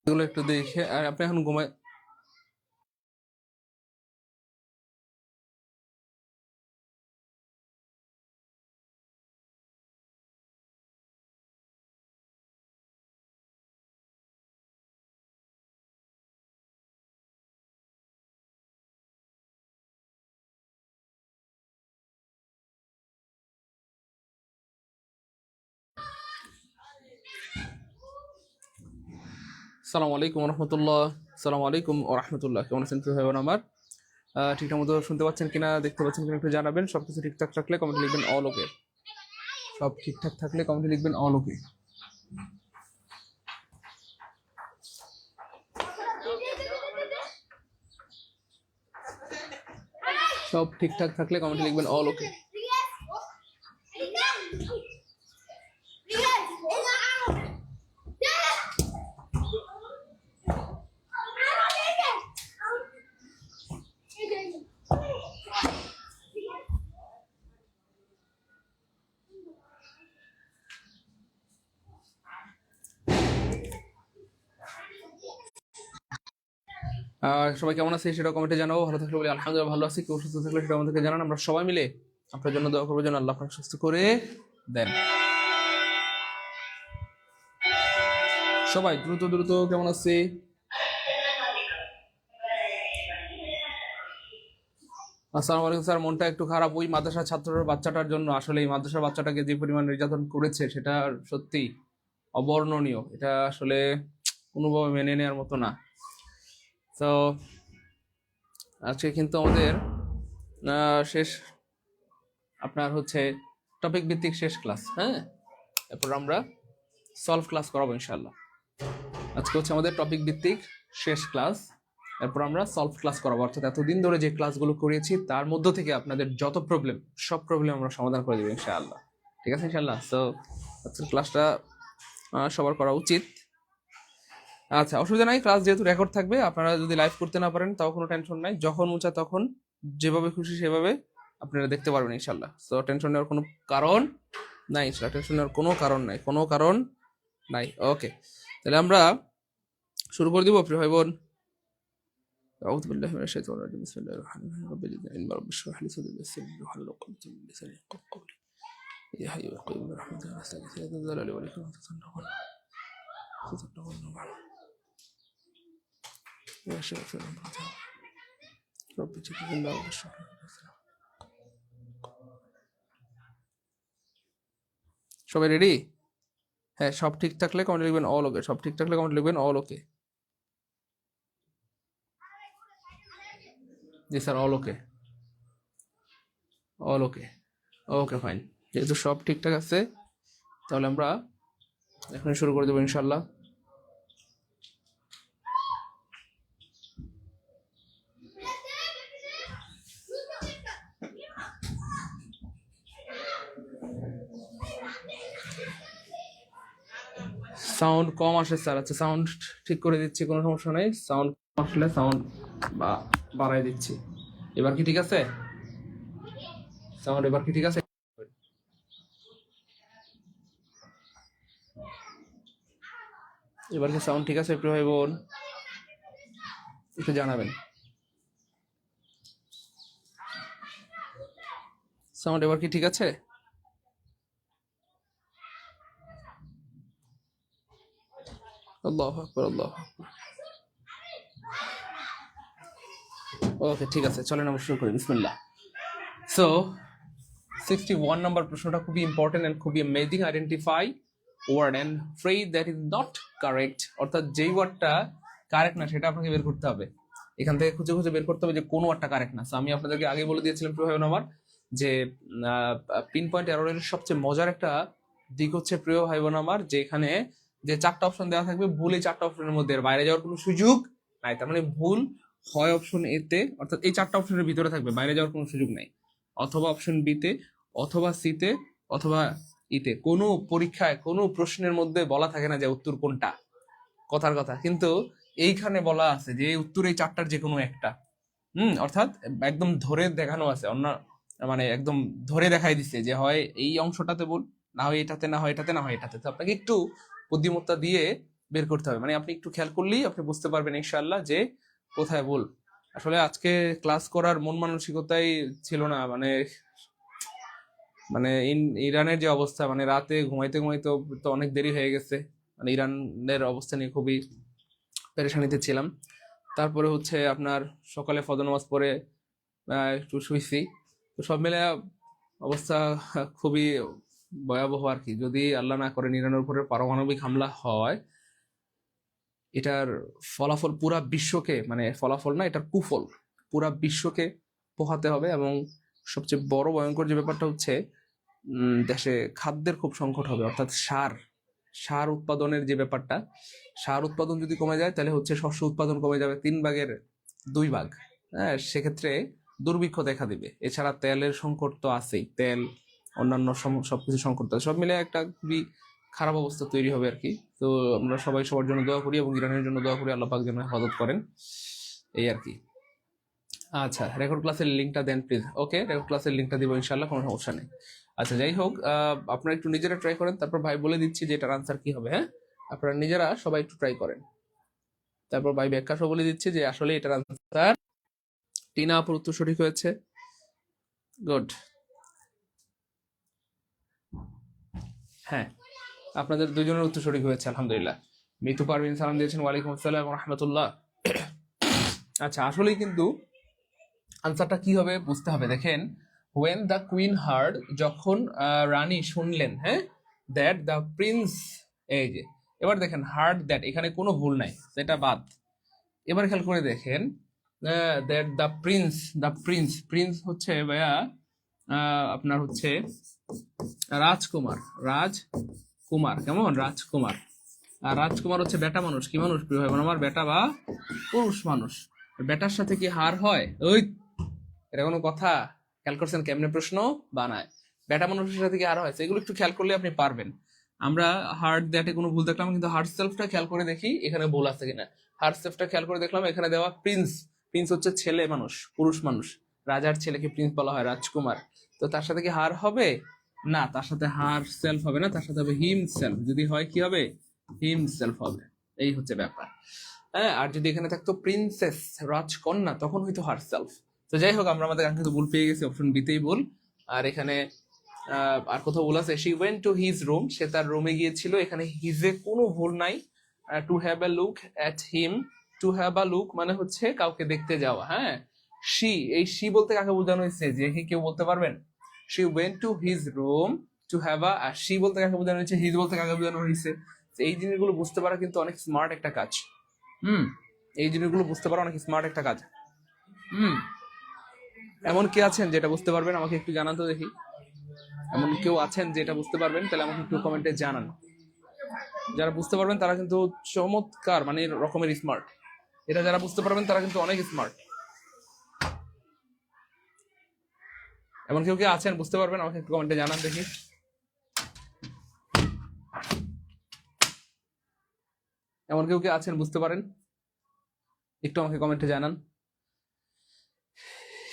এগুলো একটু দেখে, আর আপনি এখন ঘুমায় আসসালামু আলাইকুম রহমতুল্লাহ। আসসালামু আলাইকুম ও রহমতুল্লাহ। কেমন আছেন প্রিয় ভাই বোন আমার? ঠিকঠাক মতো শুনতে পাচ্ছেন কিনা, দেখতে পাচ্ছেন কিনা একটু জানাবেন। সবকিছু ঠিকঠাক থাকলে কমেন্টে লিখবেন অল ওকে। সব ঠিকঠাক থাকলে কমেন্টে লিখবেন অল ওকে। সব ঠিকঠাক থাকলে কমেন্টে লিখবেন অল ওকে। সবাই কেমন আছে সেটা কমেন্টে জানাবো। ভালো থাকলে বলি আলহামদুলিল্লাহ ভালো আছি। কেউ সুস্থ থাকলে সেটা আমাদেরকে জানান। আমরা সবাই মিলে আপনার জন্য দোয়া করবো যেন আল্লাহ আপনাকে সুস্থ করে দেন। সবাই দ্রুত দ্রুত কেমন আছে? আসসালামু আলাইকুম স্যার। মনটা একটু খারাপ ওই মাদ্রাসা ছাত্রের বাচ্চাটার জন্য। আসলে এই মাদ্রাসার বাচ্চাটাকে যে পরিমাণ নির্যাতন করেছে সেটা সত্যি অবর্ণনীয়। এটা আসলে কোনোভাবে মেনে নেওয়ার মতো না। তো আজকে কিন্তু আমাদের শেষ আপনার হচ্ছে টপিক ভিত্তিক শেষ ক্লাস। হ্যাঁ, এরপর আমরা সলভ ক্লাস করাবো ইনশাল্লাহ। আজকে হচ্ছে আমাদের টপিক ভিত্তিক শেষ ক্লাস। এরপর আমরা সলভ ক্লাস করাবো, অর্থাৎ এতদিন ধরে যে ক্লাসগুলো করিয়েছি তার মধ্য থেকে আপনাদের যত প্রবলেম, সব প্রবলেম আমরা সমাধান করে দেবো ইনশাআল্লাহ। ঠিক আছে ইনশাআল্লাহ। তো আজকের ক্লাসটা সবার করা উচিত। আচ্ছা, অসুবিধা নাই। ক্লাস যেহেতু রেকর্ড থাকবে, আপনারা যদি লাইভ করতে না পারেন তাও কোনো টেনশন নাই। যখন উঁচা তখন যেভাবে খুশি সেভাবে আপনারা দেখতে পারবেন ইনশাআল্লাহ। তো টেনশন নেওয়ার কোনো কারণ নাই ইনশাআল্লাহ। টেনশন নেওয়ার কোনো কারণ নাই, কোনো কারণ নাই। ওকে, তাহলে আমরা শুরু করে দিব প্রিয় ভাই বোন। أعوذ بالله من الشيطان الرجيم بسم الله الرحمن الرحيم رب العالمين رب اشرح لي صدري ويسر لي أمري واحلل عقدة من لساني يفقهوا قولي يا حي يا قيوم برحمتك أستغيث يا ذا الجلال والإكرام تتنور يا شافي الأمراض رب اجعل الله واشرح لي صدري। সবাই রেডি? হ্যাঁ, সব ঠিক থাকলে কমেন্ট লিখবেন অল ওকে। সব ঠিক থাকলে কমেন্ট লিখবেন অল ওকে। জি sir, all okay, all okay. Okay fine. যেহেতু সব ঠিকঠাক আছে তাহলে আমরা এখন শুরু করে দেবো ইনশাল্লাহ। সাউন্ড কম আসে স্যার। আচ্ছা, সাউন্ড ঠিক করে দিচ্ছি, কোনো সমস্যা নেই। সাউন্ড আসলে সাউন্ড বাড়াই দিচ্ছি। এবার কি ঠিক আছে? সাউন্ড এবার কি ঠিক আছে? এবার কি সাউন্ড ঠিক আছে প্রিয় ভাই বোন? একটু জানাবেন। সাউন্ড এবার কি ঠিক আছে? আল্লাহু আকবার, আল্লাহু আকবার। ওকে, ঠিক আছে, চলেন আমরা শুরু করি। বিসমিল্লাহ। সো 61 নম্বর প্রশ্নটা খুবই ইম্পর্টেন্ট এন্ড খুবই amazing. Identify word and phrase that is not correct, অর্থাৎ যেই ওয়ার্ডটা কারেক্ট না সেটা আপনাকে বের করতে হবে। এখান থেকে খুঁজে খুঁজে বের করতে হবে যে কোন ওয়ার্ডটা কারেক্ট না। সো আমি আপনাদেরকে আগে বলে দিয়েছিলাম প্রিয় ভাই বোন আমার যে পিন পয়েন্ট এররের সবচেয়ে মজার একটা দিক হচ্ছে প্রিয় ভাই বোন আমার যে এখানে যে 4টা অপশন দেওয়া থাকবে, ভুল এই 4টা অপশনের মধ্যে, এর বাইরে যাওয়ার কোনো সুযোগ নাই। তার মানে ভুল হয় অপশন এ তে, অর্থাৎ এই 4টা অপশনের ভিতরে থাকবে, বাইরে যাওয়ার কোনো সুযোগ নাই, অথবা অপশন বি তে, অথবা সি তে, অথবা ইতে। কোনো পরীক্ষায় কোনো প্রশ্নের মধ্যে বলা থাকে না যে উত্তর কোনটা, কথার কথা। কিন্তু এইখানে বলা আছে যে এই উত্তর এই 4টার যে কোনো একটা। অর্থাৎ একদম ধরে দেখানো আছে, অন্য মানে একদম ধরে দেখাই দিচ্ছে যে হয় এই অংশটাতে ভুল, না হয় এটাতে, না হয় এটাতে, না হয় এটাতে। তো আপনাকে একটু বুদ্ধিমত্তা দিয়ে বের করতে হবে, মানে আপনি একটু খেয়াল করলেই আপনি বুঝতে পারবেন ইনশাআল্লাহ যে কোথায় ভুল। আসলে আজকে ক্লাস করার মন মানসিকতাই ছিল না, মানে মানে ইরানের যে অবস্থা, মানে রাতে ঘুমাইতে ঘুমাইতে তো অনেক দেরি হয়ে গেছে, মানে ইরানের অবস্থা নিয়ে খুবই পেরেশানিতে ছিলাম। তারপরে হচ্ছে আপনার সকালে ফজর নামাজ পড়ে একটু শুইছি। তো সব মিলে অবস্থা খুবই ভয়াবহ আর কি। যদি আল্লাহ না করে ইরানের উপরে পারমাণবিক হামলা হয়, এটার ফলাফল পুরা বিশ্বকে, মানে ফলাফল না, এটার কুফল পুরা বিশ্বকে পোহাতে হবে। এবং সবচেয়ে বড় ভয়ঙ্কর যে ব্যাপারটা হচ্ছে, দেশে খাদ্যের খুব সংকট হবে, অর্থাৎ সার উৎপাদনের যে ব্যাপারটা, সার উৎপাদন যদি কমে যায় তাহলে হচ্ছে শস্য উৎপাদন কমে যাবে 3/2 ভাগ। হ্যাঁ, সেক্ষেত্রে দুর্ভিক্ষ দেখা দিবে। এছাড়া তেলের সংকট তো আছেই, তেল অন্যান্য সবকিছু সংকট আছে। সব মিলে একটা খুবই খারাপ অবস্থা তৈরি হবে আর কি। তো আমরা সবাই সবার জন্য দোয়া করি এবং ইরানের জন্য দোয়া করি, আল্লাহ পাক যেন হেফাজত করেন, এই আর কি। আচ্ছা, রেকর্ড ক্লাসের লিঙ্কটা দেন প্লিজ। ওকে, রেকর্ড ক্লাসের লিঙ্কটা দিব ইনশাল্লাহ, কোনো সমস্যা নেই। আচ্ছা, যাই হোক, আপনারা একটু নিজেরা ট্রাই করেন, তারপর ভাই বলে দিচ্ছি যে এটার আনসার কি হবে। হ্যাঁ, আপনারা নিজেরা সবাই একটু ট্রাই করেন, তারপর ভাই ব্যাখ্যা সহ বলে দিচ্ছি যে আসলে এটার আনসার। টিনা আপুর উত্তর সঠিক হয়েছে, গুড। হ্যাঁ, আপনাদের দুজনের উত্তর সঠিক হয়েছে, আলহামদুলিল্লাহ। মিতু পারভিন সালাম দিয়েছেন, ওয়ালাইকুম আসসালাম রহমতুল্লাহ। আচ্ছা, আসলেই কিন্তু আনসারটা কি হবে বুঝতে হবে। দেখেন, when the queen heard, যখন রানী শুনলেন, হ্যাঁ, that the prince, এই যে এবার দেখেন হার্ড দ্যাট, এখানে কোনো ভুল নাই, সেটা বাদ। এবার খেয়াল করে দেখেন, দ্যাট প্রিন্স হচ্ছে ভাইয়া আপনার হচ্ছে রাজকুমার, কেমন রাজকুমার। আর রাজকুমার হচ্ছে বেটা মানুষ, কি মানুষ প্রিয় ভাই বোন আমার, বেটা বা পুরুষ মানুষ। বেটার সাথে কি হার হয়? ওই, এটা কোনো কথা? খেয়াল করছেন কেমনে প্রশ্ন বানায়? বেটা মানুষের সাথে কি হার হয়? এগুলো একটু খেয়াল করলে আপনি পারবেন। আমরা হার্ড দ্যাটে কোনো ভুল দেখলাম, কিন্তু হার্ড সেলফটা খেয়াল করে দেখি এখানে ভুল আছে কিনা। হার্ড সেলফটা খেয়াল করে দেখলাম, এখানে দেওয়া প্রিন্স হচ্ছে ছেলে মানুষ, পুরুষ মানুষ। রাজার ছেলেকে প্রিন্স বলা হয়, রাজকুমার। তো তার সাথে কি হার হবে? না, তার সাথে হার সেলফ হবে না, তার সাথে হবে হিম সেলফ। যদি হয় কি হবে? হিম সেলফ হবে। এই হচ্ছে ব্যাপার। হ্যাঁ, আর যদি এখানে থাকতো প্রিন্সেস, রাজকন্যা, তখন হয়তো হার সেলফ। তো যাই হোক, আমরা আমাদের কাঙ্ক্ষিত ভুল পেয়ে গেছি, অপশন বিতেই ভুল। আর এখানে আর কোথাও ভুল আছে, she went to his room, সে তার রুমে গিয়েছিল, এখানে হিজে কোনো ভুল নাই। To have a look at him, to have a look মানে হচ্ছে কাউকে দেখতে যাওয়া। হ্যাঁ, এই শি বলতে কাকে বোঝানো হয়েছে, যে কেউ বলতে পারবেন? She went to his room to have a, আর শি বলতে কাকে বোঝানো হয়েছে, হিজ বলতে কাকে বোঝানো হয়েছে। এই জিনিসগুলো বুঝতে পারা কিন্তু অনেক স্মার্ট একটা কাজ। এই জিনিসগুলো বুঝতে পারা অনেক স্মার্ট একটা কাজ। এমন কে আছেন যেটা বুঝতে পারবেন? আমাকে একটু জানান তো দেখি। এমন কেউ আছেন যেটা বুঝতে পারবেন? তাহলে আমাকে একটু কমেন্টে জানান। যারা বুঝতে পারবেন তারা কিন্তু চমৎকার, মানে রকমের স্মার্ট। এটা যারা বুঝতে পারবেন তারা কিন্তু অনেক স্মার্ট। এমন কেউ কে আছেন বুঝতে পারবেন? আমাকে একটু কমেন্টে জানান দেখি। এমন কেউ কে আছেন বুঝতে পারেন? একটু আমাকে কমেন্টে জানান।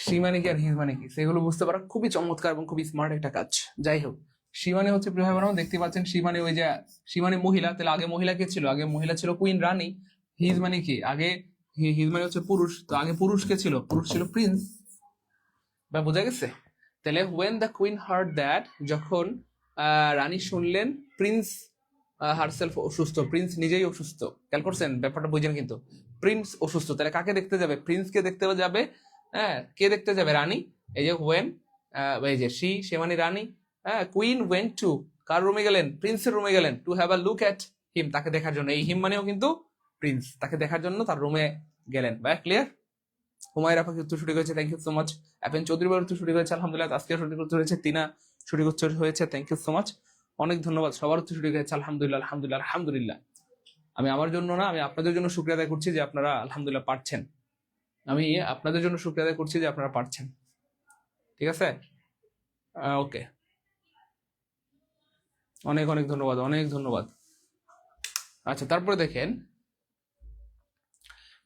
শিমানি কি আর হিজমানি কি, সেগুলো বুঝতে পারা খুবই চমৎকার এবং খুবই স্মার্ট একটা কাজ। যাই হোক, শিমানি হচ্ছে প্রিয় ভাই বোন, দেখতে পাচ্ছেন শিমানি, ওই যে শিমানি মহিলা। তাহলে আগে মহিলা কে ছিল? আগে মহিলা ছিল কুইন রানী। হিজমানি কি? আগে হিজমানি হচ্ছে পুরুষ, তো আগে পুরুষ কে ছিল? পুরুষ ছিল প্রিন্স। বা বোঝা গেছে? তাহলে when the queen heard that, যখন রানী শুনলেন, প্রিন্স হারসেলফ অসুস্থ, প্রিন্স নিজেই অসুস্থ। খেয়াল করছেন ব্যাপারটা? বুঝেন কিন্তু, প্রিন্স অসুস্থ, তাহলে কাকে দেখতে যাবে? প্রিন্সকে দেখতে যাবে। হ্যাঁ, কে দেখতে যাবে? রানী। এই যে when, এই যে সে মানে রানী। হ্যাঁ, কুইন ওয়েন্ট টু, কার রুমে গেলেন? প্রিন্সের রুমে গেলেন। To have a look at him, তাকে দেখার জন্য। এই হিম মানেও কিন্তু প্রিন্স, তাকে দেখার জন্য তার রুমে গেলেন। ভাই ক্লিয়ার? হুমায়রা পাখি উত্তর সঠিক হয়েছে, থ্যাংক ইউ সো মাচ। অ্যাপেন চৌধুরী উত্তর সঠিক হয়েছে, আলহামদুলিল্লাহ। আজকে সঠিক উত্তর হয়েছে তিনা, সঠিক উত্তর হয়েছে, থ্যাংক ইউ সো মাচ। অনেক ধন্যবাদ, সবার উত্তর সঠিক হয়েছে। আলহামদুলিল্লাহ আলহামদুলিল্লাহ আলহামদুলিল্লাহ। আমি আমার জন্য না, আমি আপনাদের জন্য শুকরিয়া আদায় করছি যে আপনারা আলহামদুলিল্লাহ পারছেন। আমি আপনাদের জন্য শুকরিয়া আদায় করছি যে আপনারা পারছেন। ঠিক আছে, ওকে, অনেক অনেক ধন্যবাদ, অনেক ধন্যবাদ। আচ্ছা, তারপরে দেখেন,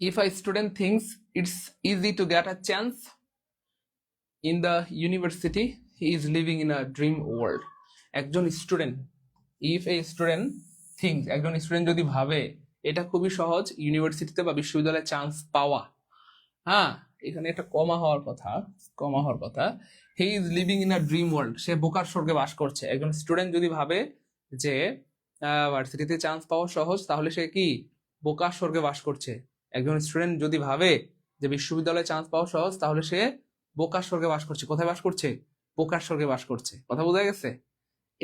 if a student thinks it's easy to get a chance in the university, he is living in a dream world. একজন student, if a student thinks, একজন স্টুডেন্ট যদি ভাবে এটা খুবই সহজ ইউনিভার্সিটিতে বা বিশ্ববিদ্যালয়ে চান্স পাওয়া, হ্যাঁ এখানে একটা কমা হওয়ার কথা, কমা হওয়ার কথা, he is living in a dream world, সে বোকার স্বর্গে বাস করছে। একজন স্টুডেন্ট যদি ভাবে যে ভার্সিটিতে চান্স পাওয়া সহজ, তাহলে সে কি বোকার স্বর্গে বাস করছে। একজন স্টুডেন্ট যদি ভাবে যে বিশ্ববিদ্যালয়ে চান্স পাওয়া সহজ, তাহলে সে বোকার স্বর্গে বাস করছে। কোথায় বাস করছে? বোকার স্বর্গে বাস করছে। কথা বোঝা গেছে?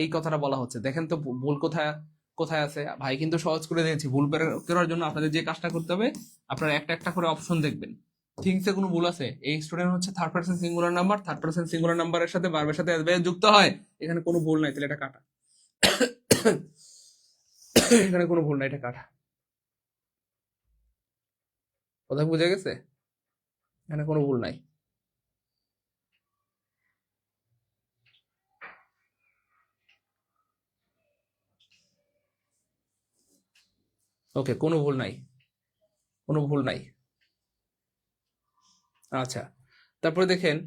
এই কথাটা বলা হচ্ছে। দেখেন তো ভুল কোথায় কোথায় আছে। ভাই কিন্তু সহজ করে দিয়েছি। ভুল করার জন্য আপনাদের যে কাজটা করতে হবে, আপনারা একটা একটা করে অপশন দেখবেন। থিংসে কোনো ভুল আছে? এই স্টুডেন্ট হচ্ছে third person singular number, third person singular নাম্বারের সাথে ভার্বের সাথে অ্যাডভার্ব যুক্ত হয়, এখানে কোনো ভুল নাই, তাহলে এটা কাটা। এখানে কোনো ভুল নাই, এটা কাটা। কথা বুঝে গেছে? এখানে কোনো ভুল নাই। ওকে, কোনো ভুল নাই, কোনো ভুল নাই। আচ্ছা, তারপরে দেখেন,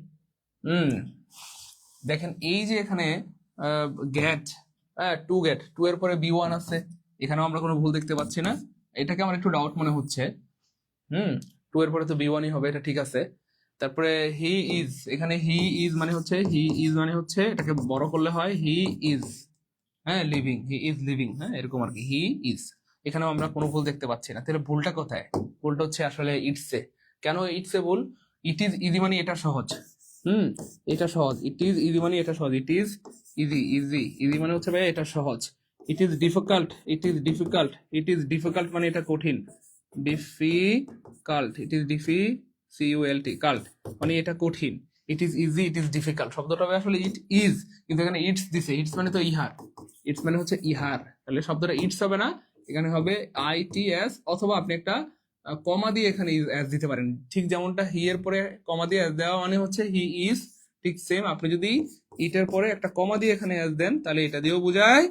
দেখেন এই যে এখানে গেট, টু গেট, টু এর পরে বি ওয়ান আছে, এখানেও আমরা কোনো ভুল দেখতে পাচ্ছি না। এটাকে আমার একটু ডাউট মনে হচ্ছে। টু এর পরে তো বি ওয়ানই হবে, এটা ঠিক আছে। তারপরে হি ইজ, এখানে হি ইজ মানে হচ্ছে, হি ইজ মানে হচ্ছে এটাকে বড় করলে হয় হি ইজ, হ্যাঁ লিভিং, হি ইজ লিভিং, হ্যাঁ এরকম আর কি, হি ইজ। এখানেও আমরা কোনো ভুল দেখতে পাচ্ছি না। তাহলে ভুলটা কোথায়? ভুলটা হচ্ছে আসলে ইটসে। কেন ইটসে ভুল? ইট ইজ ইজি মানে এটা সহজ, এটা সহজ। ইট ইজ ইজি মানে এটা সহজ, it is easy, easy easy মানে হচ্ছে ভাই এটা সহজ। It is difficult, it is difficult, it is difficult মানে এটা কঠিন, difficult, it is difficult cult মানে এটা কঠিন। It is easy, it is difficult শব্দটা আসলে ইট ইজ, কিন্তু এখানে ইটস দিছে। ইটস মানে তো ইহার, ইটস মানে হচ্ছে ইহার, তাহলে শব্দটা ইটস হবে না, এখানে হবে আই টি এস, অথবা আপনি একটা কমা দিয়ে এখানে অ্যাজ দিতে পারেন। ঠিক যেমনটা হি এর পরে কমা দিয়ে অ্যাজ দেওয়া মানে হচ্ছে হি ইজ, ঠিক সেম আপনি যদি ইটের পরে একটা কমা দিয়ে এখানে অ্যাজ দেন, তাহলে এটা দিয়েও বোঝায়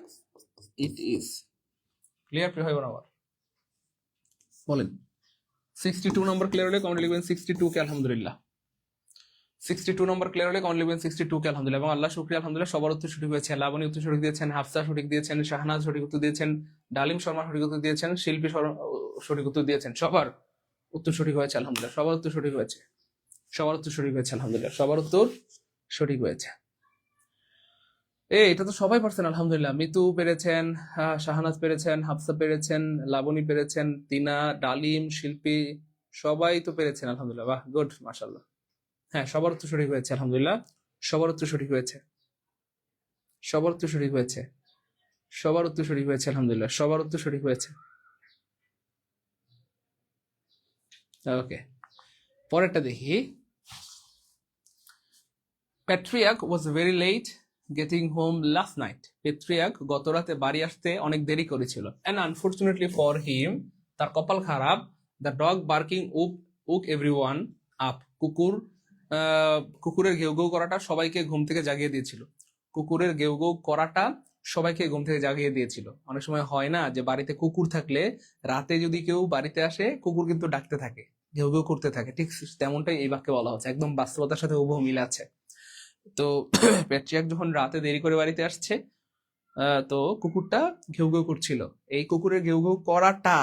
ইট ইজ। ক্লিয়ার প্রিয় ভাই বোন আমার? বলেন 62 নম্বর ক্লিয়ার হলে কমেন্ট লিখবেন 62 কে আলহামদুলিল্লাহ। 62 নম্বর ক্লিয়ার হলে কমেন্ট লিখবেন 62 কে আলহামদুলিল্লাহ। এবং আল্লাহ শুকরিয়া, আলহামদুলিল্লাহ সবার উত্তর সঠিক হয়েছে। লাবণী উত্তর সঠিক দিয়েছেন, হাফসা সঠিক দিয়েছেন, শাহনাজ সঠিক উত্তর দিয়েছেন, ডালিম শর্মা সঠিক উত্তর দিয়েছেন, শিল্পী সঠিক উত্তর দিয়েছেন। সবার উত্তর সঠিক হয়েছে আলহামদুলিল্লাহ, সবার উত্তর সঠিক হয়েছে, সবার উত্তর সঠিক হয়েছে আলহামদুলিল্লাহ, সবার উত্তর সঠিক হয়েছে। এটা তো সবাই পারছেন আলহামদুলিল্লাহ। মিতু পেরেছেন, শাহনাজ পেরেছেন, হাফসা পেরেছেন, লাবণী পেরেছেন, তিনা, ডালিম, শিল্পী সবাই তো পেরেছেন আলহামদুলিল্লাহ। বাহ, গুড, মাশাআল্লাহ। হ্যাঁ, সবার উত্তর সঠিক হয়েছে আলহামদুলিল্লাহ, সবার উত্তর সঠিক হয়েছে, সবার উত্তর সঠিক হয়েছে, সবার উত্তর সঠিক হয়েছে আলহামদুলিল্লাহ, সবার উত্তর সঠিক হয়েছে। ওকে, পরেরটা দেখি। Patrick was very late getting home last night. Patrick গত রাতে বাড়ি আসতে অনেক দেরি করেছিল। অ্যান্ড আনফরচুনেটলি ফর হিম, তার কপাল খারাপ, the dog barking woke everyone up, কুকুরের ঘেউ ঘেউ করাটা সবাইকে ঘুম থেকে জাগিয়ে দিয়েছিল। কুকুরের ঘেউ ঘেউ করাটা সবাইকে ঘুম থেকে জাগিয়ে দিয়েছিল। অনেক সময় হয় না যে বাড়িতে কুকুর থাকলে রাতে যদি কেউ বাড়িতে আসে, কুকুর কিন্তু ডাকতে থাকে, ঘেউ ঘেউ করতে থাকে। ঠিক তেমনটাই এই বাক্যে বলা হচ্ছে, একদম বাস্তবতার সাথে হুবহু মিল আছে। তো প্যাট্রিয়াক যখন রাতে দেরি করে বাড়িতে আসছে, তো কুকুরটা ঘেউ ঘেউ করছিল। এই কুকুরের ঘেউ ঘেউ করাটা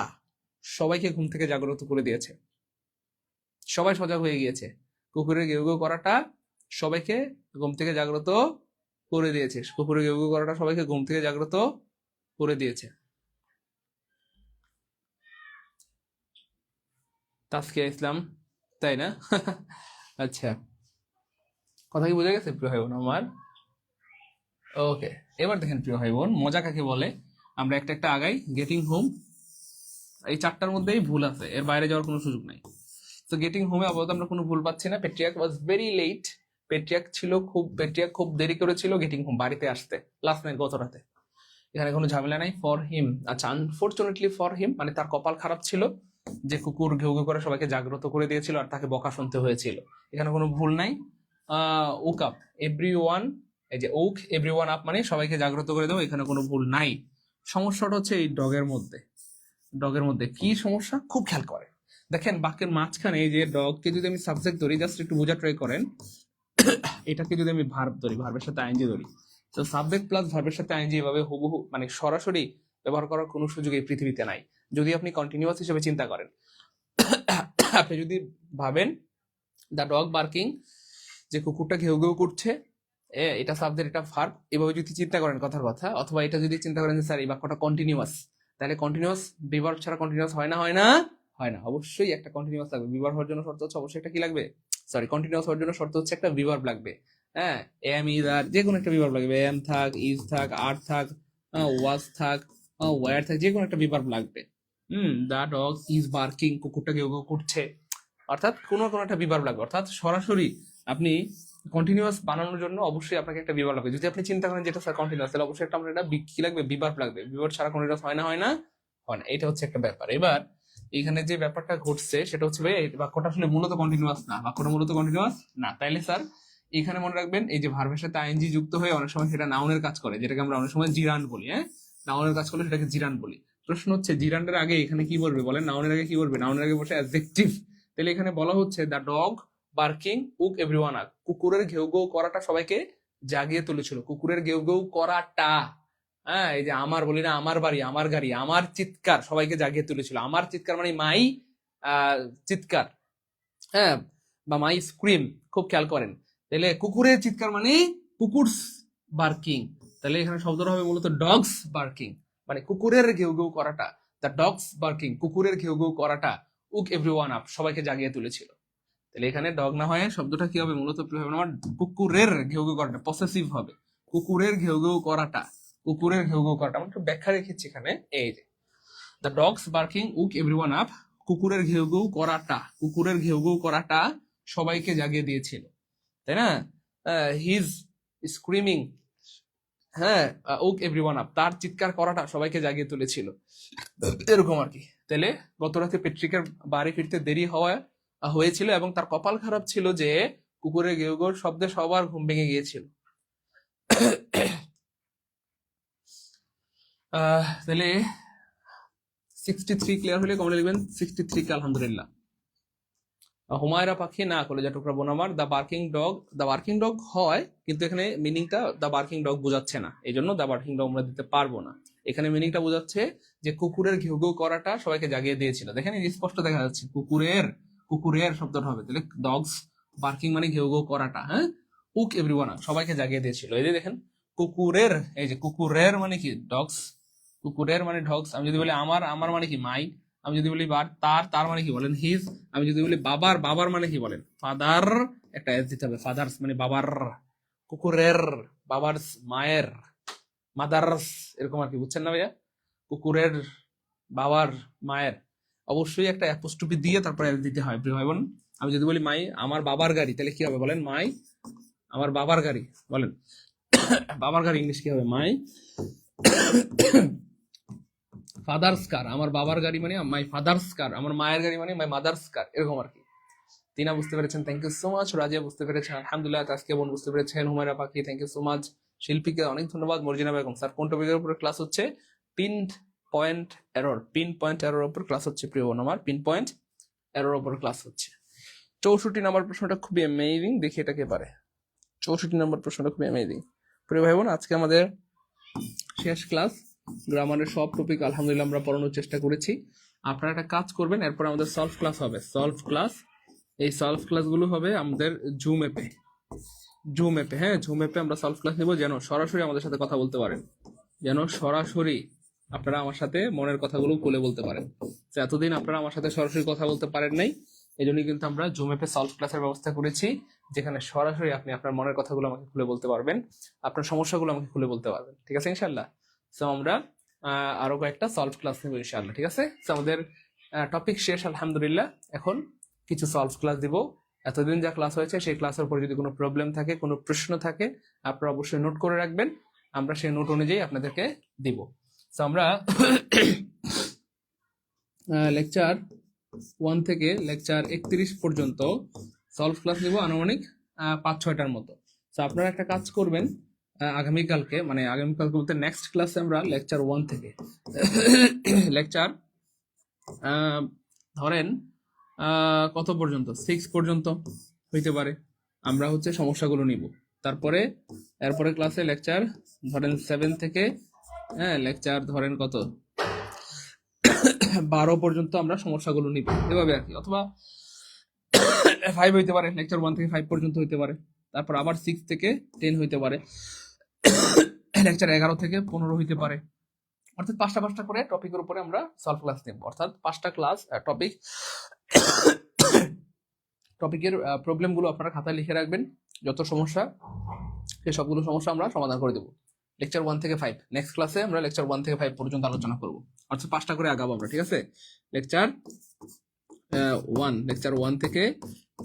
সবাইকে ঘুম থেকে জাগ্রত করে দিয়েছে, সবাই সজাগ হয়ে গিয়েছে। কুকুরের ঘেউ ঘেউ করাটা সবাইকে ঘুম থেকে জাগ্রত করে দিয়েছে, কুকুরের ঘেউ ঘেউ করাটা সবাইকে ঘুম থেকে জাগ্রত করে দিয়েছে। তাসকিয়া ইসলাম, তাই না? আচ্ছা, কথা কি বোঝা গেছে প্রিয় ভাই বোন আমার? ওকে, এবার দেখেন প্রিয় ভাই বোন, মজা কাকে বলে আমরা একটা একটা আগাই। গেটিং হোম, এই চারটার মধ্যেই ভুল আছে, এর বাইরে যাওয়ার কোনো সুযোগ নাই। তো গেটিং হোমে আপাতত আমরা কোনো ভুল পাচ্ছি না। প্যাট্রিয়াক ওয়াজ ভেরি লেট, প্যাট্রিয়াক খুব দেরি করেছিল গেটিং হোম, বাড়িতে আসতে, লাস্ট নাইট, গত রাতে। এখানে কোনো ঝামেলা নাই। ফর হিম, আচ্ছা আনফরচুনেটলি ফর হিম মানে তার কপাল খারাপ ছিল যে কুকুর ঘেউ ঘেউ করে সবাইকে জাগ্রত করে দিয়েছিল আর তাকে বকা শুনতে হয়েছিল। এখানে কোনো ভুল নাই। ওক আপ এভরি ওয়ান, এই যে ওক এভরি ওয়ান আপ মানে সবাইকে জাগ্রত করে দেবো, এখানে কোনো ভুল নাই। সমস্যাটা হচ্ছে এই ডগের মধ্যে। ডগের মধ্যে কি সমস্যা খুব খেয়াল করে দেখেন, বাক্যের মাঝখানে এই যে ডগকে যদি আমি সাবজেক্ট ধরি, জাস্ট একটু বোঝা ট্রাই করেন। এটাকে যদি আমি ভার্ব ধরি, ভার্বের সাথে আইএনজি ধরি, তো সাবজেক্ট প্লাস ভার্বের সাথে আইএনজি এভাবে হুবহু মানে সরাসরি ব্যবহার করার কোনো সুযোগ এই পৃথিবীতে নাই, যদি আপনি কন্টিনিউয়াস হিসেবে চিন্তা করেন। আপনি যদি ভাবেন দ্য ডগ বার্কিং, যে কুকুরটা ঘেউ ঘেউ করছে, এটা সাবজেক্ট এটা ভার্ব, এভাবে যদি চিন্তা করেন কথার কথা, অথবা এটা যদি চিন্তা করেন যে স্যার এই বাক্যটা কন্টিনিউয়াস, তাহলে কন্টিনিউয়াস বিভার্ব ছাড়া কন্টিনিউয়াস হয় না, হয় না, হয় না। অবশ্যই একটা কন্টিনিউয়াস লাগবে। বিভার্ব হওয়ার জন্য শর্ত হচ্ছে অবশ্যই একটা কি লাগবে, সরি কন্টিনিউয়াস হওয়ার জন্য শর্ত হচ্ছে একটা বিভার্ব লাগবে। হ্যাঁ, এম ইজ আর যে কোনো একটা বিভার্ব লাগবে, এম থাক, ইজ থাক, আর থাক, ওয়াজ থাক, ওয়ার থাক, যে কোনো একটা বিভার্ব লাগবে। দ্য ডগ ইজ বার্কিং, কুকুরটা ঘেউ ঘেউ করছে, অর্থাৎ কোনো কোনো একটা বিভার্ব লাগবে। অর্থাৎ সরাসরি আপনি কন্টিনিউয়াস বানানোর জন্য অবশ্যই আপনাকে একটা বিভার্ব লাগবে। যদি আপনি চিন্তা করেন যেটা স্যার কন্টিনিউয়াস, তাহলে অবশ্যই একটা আপনার একটা কি লাগবে, বিভার্ব লাগবে। বিভার্ব ছাড়া কন্টিনিউয়াস হয় না, হয় না, হয় না। এটা হচ্ছে একটা ব্যাপার। এবার এখানে যে ব্যাপারটা ঘটছে সেটা হচ্ছে ভাই, এই বাক্যটা আসলে মূলত কন্টিনিউয়াস না, বাক্যটা মূলত কন্টিনিউয়াস না। তাইলে স্যার এখানে মনে রাখবেন, এই যে ভার্বের সাথে আইএনজি যুক্ত হয়ে অনেক সময় সেটা নাউনের কাজ করে, যেটাকে আমরা অনেক সময় জিরান বলি। হ্যাঁ, নাউনের কাজ করলে সেটাকে জিরান বলি। প্রশ্ন হচ্ছে জিরানের আগে এখানে কি বলবে বলেন, নাউনের আগে কি বলবে, নাউনের আগে বসে অ্যাডজেক্টিভ। তাহলে এখানে বলা হচ্ছে the dog barking woke everyone up, কুকুরের ঘেউ ঘেউ করাটা সবাইকে জাগিয়ে তুলেছিল। কুকুরের ঘেউ ঘেউ করাটা, হ্যাঁ, এই যে আমার বলি না, আমার বাড়ি, আমার গাড়ি, আমার চিৎকার সবাইকে জাগিয়ে তুলেছিল। আমার চিৎকার মানে মাই চিৎকার, হ্যাঁ, বা মাই স্ক্রিম। খুব খেয়াল করেন, তাহলে কুকুরের চিৎকার মানে কুকুরস বার্কিং। তাহলে এখানে শব্দটা হবে মূলত ডগস বার্কিং, মানে কুকুরের ঘেউ ঘেউ করাটা, দ্য ডগস বার্কিং, কুকুরের ঘেউ ঘেউ করাটা উক এভরিওয়ান আপ, সবাইকে জাগিয়ে তুলেছিল। তাহলে এখানে ডগ না হয় শব্দটা কি হবে, মূলত আমার কুকুরের ঘেউ ঘেউ করাটা, পসেসিভ হবে। কুকুরের ঘেউ ঘেউ করাটা, কুকুরের ঘেউ ঘেউ করাটা, আমি একটু ব্যাখ্যা রেখেছি এখানে। এই যে the dogs barking woke everyone up, কুকুরের ঘেউ ঘেউ করাটা, কুকুরের ঘেউ ঘেউ করাটা সবাইকে জাগিয়ে দিয়েছিল, তাই না। হিজ স্ক্রিমিং, হ্যাঁ, উক এভরিওয়ান আপ, তার চিৎকার করাটা সবাইকে জাগিয়ে তুলেছিল, এরকম আর কি। তাহলে গত রাতে পেট্রিকার বাড়ি ফিরতে দেরি হয়েছিল এবং তার কপাল খারাপ ছিল যে কুকুরের ঘেউ ঘেউ শব্দে সবার ঘুম ভেঙে গিয়েছিল। তাহলে 63 ক্লিয়ার হলে কমলে লিখবেন 63 কে আলহামদুলিল্লাহ। হুমায়রা পাখি না কলেজা টুকরা বোন আমার, দ্য বার্কিং ডগ হয়, কিন্তু এখানে মিনিংটা দ্য বার্কিং ডগ বোঝাচ্ছে না, এই জন্য দ্য বার্কিং ডগ আমরা দিতে পারবো না। এখানে মিনিংটা বোঝাচ্ছে যে কুকুরের ঘেউ ঘেউ করাটা সবাইকে জাগিয়ে দিয়েছিল। দেখেন স্পষ্ট দেখা যাচ্ছে কুকুরের, কুকুরের শব্দটা হবে, তাহলে ডগস বার্কিং মানে ঘেউ ঘেউ করাটা, হ্যাঁ, উক এভরিওয়ান সবাইকে জাগিয়ে দিয়েছিল। এই যে দেখেন কুকুরের, এই যে কুকুরের মানে কি ডগস, কুকুরের মানে ডগস। আমি যদি বলি আমার, আমার মানে কি মাই। আমি যদি বলি তার, তার মানে কি বলেন হিজ। আমি যদি বলি বাবার, বাবার মানে কি বলেন ফাদার, একটা এস দিতে হবে, ফাদার্স মানে বাবার। কুকুরের, বাবার্স মায়ের, মাদার্স, এরকম আর কি, বুঝছেন না ভাইয়া। কুকুরের, বাবার, মায়ের, অবশ্যই একটা অ্যাপোস্ট্রফি দিয়ে তারপরে এস দিতে হয় প্রিয় ভাই বোন। আমি যদি বলি মাই আমার বাবার গাড়ি, তাহলে কি হবে বলেন, মাই আমার বাবার গাড়ি, বলেন বাবার গাড়ি ইংলিশ কি হবে, মাই ফাদার্স কার, আমার বাবার গাড়ি মানে মাই ফাদার্স কার, আমার মায়ের গাড়ি মানে মাই মাদার্স কার, এরকম আর কি। তিনা বুঝতে পেরেছেন, thank you so much. Razia বুঝতে পেরেছেন আলহামদুলিল্লাহ। আজকে বোন বুঝতে পেরেছেন, হুমায়রা পাখি থ্যাংক ইউ সো মাচ। শিল্পীকে অনেক ধন্যবাদ। মর্জিনা বেগম স্যার কোন টপিকের উপর ক্লাস হচ্ছে, pin point error, pin point error উপর ক্লাস হচ্ছে প্রিয় বোন আমার, পিন পয়েন্ট এরর উপর ক্লাস হচ্ছে। 64 নম্বর প্রশ্নটা খুবই অ্যামেজিং, দেখি এটাকে পারে। 64 নম্বর প্রশ্নটা খুবই অ্যামেজিং প্রিয় ভাই বোন। আজকে আমাদের শেষ ক্লাস, গ্রামারের সব টপিক আলহামদুলিল্লাহ আমরা পড়ানোর চেষ্টা করেছি। আপনারা একটা কাজ করবেন, এরপর আমাদের সলভ ক্লাস হবে, সলভ ক্লাস। এই সলভ ক্লাসগুলো হবে আমাদের জুম অ্যাপে, জুম অ্যাপে, হ্যাঁ, জুম অ্যাপে আমরা সলভ ক্লাস নেব, যেন সরাসরি আমাদের সাথে কথা বলতে পারেন, যেন সরাসরি আপনারা আমার সাথে মনের কথাগুলো খুলে বলতে পারেন। তো এতদিন আপনারা আমার সাথে সরাসরি কথা বলতে পারেন নাই, এই জন্যই কিন্তু আমরা জুম অ্যাপে সলভ ক্লাসের ব্যবস্থা করেছি, যেখানে সরাসরি আপনি আপনার মনের কথাগুলো আমাকে খুলে বলতে পারবেন, আপনার সমস্যাগুলো আমাকে খুলে বলতে পারবেন, ঠিক আছে ইনশাল্লাহ। সো আমরা আরো কয়েকটা সলভ ক্লাস নেব ইনশাল্লাহ, ঠিক আছে। তো আমাদের টপিক শেষ আলহামদুলিল্লাহ, এখন কিছু সলভ ক্লাস দিব। এতদিন যা ক্লাস হয়েছে সেই ক্লাসের উপর যদি কোনো প্রবলেম থাকে, কোনো প্রশ্ন থাকে, আপনারা অবশ্যই নোট করে রাখবেন। আমরা সেই নোট অনুযায়ী আপনাদেরকে দিব। তো আমরা লেকচার 1 থেকে লেকচার 31 পর্যন্ত সলভ ক্লাস নিব আনুমানিক 5-6টার মতো। তো আপনারা একটা কাজ করবেন, আগামীকালকে বলতে নেক্সট ক্লাসে আমরা লেকচার 1 থেকে লেকচার ধরেন কত পর্যন্ত 6 পর্যন্ত হইতে পারে, আমরা হচ্ছে সমস্যাগুলো নিব। তারপরে এরপরে ক্লাসে লেকচার ধরেন 7 থেকে লেকচার ধরেন কত 12 পর্যন্ত আমরা সমস্যাগুলো নিব, এভাবে আর কি। অথবা 5 হইতে পারে, লেকচার 1 থেকে 5 পর্যন্ত হইতে পারে। তারপর আবার 6 থেকে 10 হইতে পারে, লেকচার 11 থেকে 15 হইতে পারে। অর্থাৎ 5টা করে টপিকের উপরে আমরা সলভ ক্লাস নেব। অর্থাৎ 5টা ক্লাস টপিকের প্রবলেমগুলো আপনারা খাতায় লিখে রাখবেন। যত সমস্যা সেই সবগুলো সমস্যা আমরা সমাধান করে দেবো লেকচার 1 থেকে 5। নেক্সট ক্লাসে আমরা লেকচার 1 থেকে 5 পর্যন্ত আলোচনা করব। অর্থাৎ 5টা করে আগাবো আমরা, ঠিক আছে? লেকচার 1 থেকে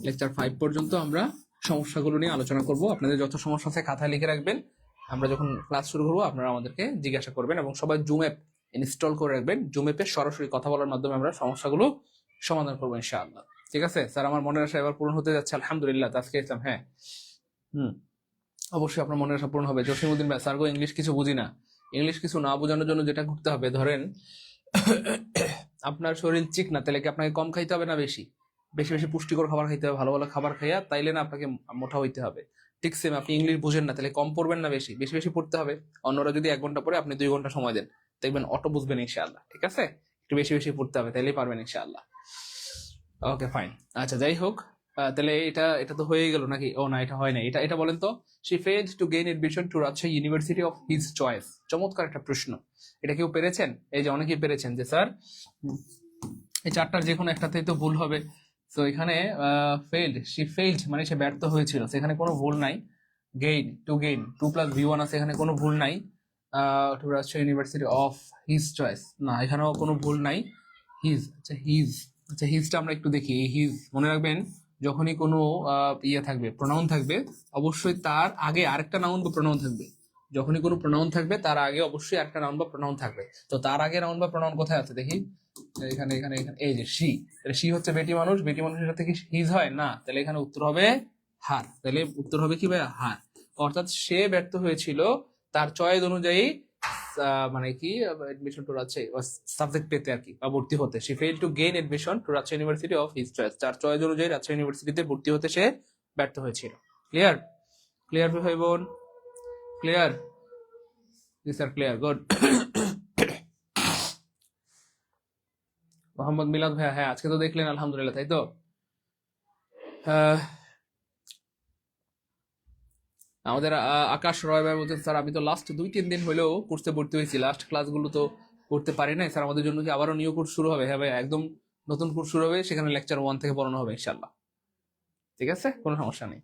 লেকচার 5 পর্যন্ত আমরা সমস্যাগুলো নিয়ে আলোচনা করব। আপনাদের যত সমস্যা আছে খাতায় লিখে রাখবেন। আমরা যখন ক্লাস শুরু করবো আপনারা আমাদেরকে জিজ্ঞাসা করবেন, এবং সবাই জুম অ্যাপ ইনস্টল করে রাখবেন। জুম অ্যাপে সরাসরি কথা বলার মাধ্যমে আমরা সমস্যাগুলো সমাধান করবো ইনশাআল্লাহ। ঠিক আছে স্যার, আমার মনের আশা এবার পূরণ হতে যাচ্ছে আলহামদুলিল্লাহ। আজকে ইসলাম, হ্যাঁ অবশ্যই আপনার মনের আশা পূরণ হবে। জসিমউদ্দিন ভাই, স্যার গো ইংলিশ কিছু বুঝি না। ইংলিশ কিছু না বোঝানোর জন্য যেটা করতে হবে, ধরেন আপনার শরীর চিক না, তাহলে কি আপনাকে কম খাইতে হবে না বেশি বেশি বেশি পুষ্টিকর খাবার খাইতে হবে, ভালো ভালো খাবার খাইয়া, তাইলে না আপনাকে মোটা হইতে হবে। ঠিক সেম, আপনি ইংলিশ বুঝেন না, তাহলে কম পড়বেন না বেশি বেশি বেশি পড়তে হবে। অন্যরা যদি 1 ঘন্টা পড়ে আপনি 2 ঘন্টা সময় দেন, দেখবেন অটো বুঝবেন ইনশাআল্লাহ। ঠিক আছে, একটু বেশি বেশি পড়তে হবে, তাইলেই পারবেন ইনশাআল্লাহ। ওকে ফাইন, আচ্ছা যাই হোক, তাহলে এটা এটা তো হয়ে গেল নাকি? ও না, এটা হয় না। এটা বলেন তো, she failed to gain admission to Rajshahi University of his choice। চমৎকার একটা প্রশ্ন। এটা কেউ পেরেছেন? এই যে অনেকেই পেরেছেন যে স্যার এই 4টার যে কোনো একটাতেই তো ভুল হবে। তো এখানে she failed মানে সে ব্যর্থ হয়েছিল, সেখানে কোনো ভুল নাই। গেইন 2 + V1 আছে, এখানে কোনো ভুল নাই। to Rajshahi University of his choice, না এখানেও কোনো ভুল নাই। আচ্ছা হিজটা আমরা একটু দেখি। হিজ মনে রাখবেন, যখনই কোনো থাকবে, প্রোনাউন থাকবে, অবশ্যই তার আগে আরেকটা নাউন বা প্রোনাউন থাকবে। যখনই কোনো প্রোনাউন থাকবে তার আগে অবশ্যই আরেকটা নাউন বা প্রোনাউন থাকবে। তো তার আগে নাউন বা প্রোনাউন কোথায় আছে দেখি, এখানে এখানে এখানে, এই যে শি। তাহলে শি হচ্ছে বেটি মানুষ, বেটি মানুষের সাথে কি হিজ হয় না? তাহলে এখানে উত্তর হবে হার। তাহলে উত্তর হবে কি ভাই? হার। অর্থাৎ সে ব্যর্থ হয়েছিল তার চয়েস অনুযায়ী, মানে কি এডমিশন টু রাজশাহী সাবজেক্ট পেতে আর কি, বা ভর্তি হতে। সে fail to gain admission to Rajshahi university of his choice, তার চয়েস অনুযায়ী রাজশাহী ইউনিভার্সিটিতে ভর্তি হতে সে ব্যর্থ হয়েছিল। ক্লিয়ার? ক্লিয়ার ভাই বোন? ক্লিয়ার? জি স্যার ক্লিয়ার, গুড। মোহাম্মদ মিলাদ ভাইয়া, হ্যাঁ আজকে তো দেখলেন আলহামদুলিল্লাহ, তাই তো? আমাদের আকাশ রয় ভাই বলছেন, স্যার আমি তো লাস্ট 2-3 দিন হলেও কোর্সে ভর্তি হয়েছি, লাস্ট ক্লাসগুলো তো করতে পারি নাই স্যার, আমাদের জন্য কি আবারও নিউ কোর্স শুরু হবে? হ্যাঁ ভাই, একদম নতুন কোর্স শুরু হবে, সেখানে লেকচার 1 থেকে পড়ানো হবে ইনশাআল্লাহ। ঠিক আছে, কোনো সমস্যা নেই।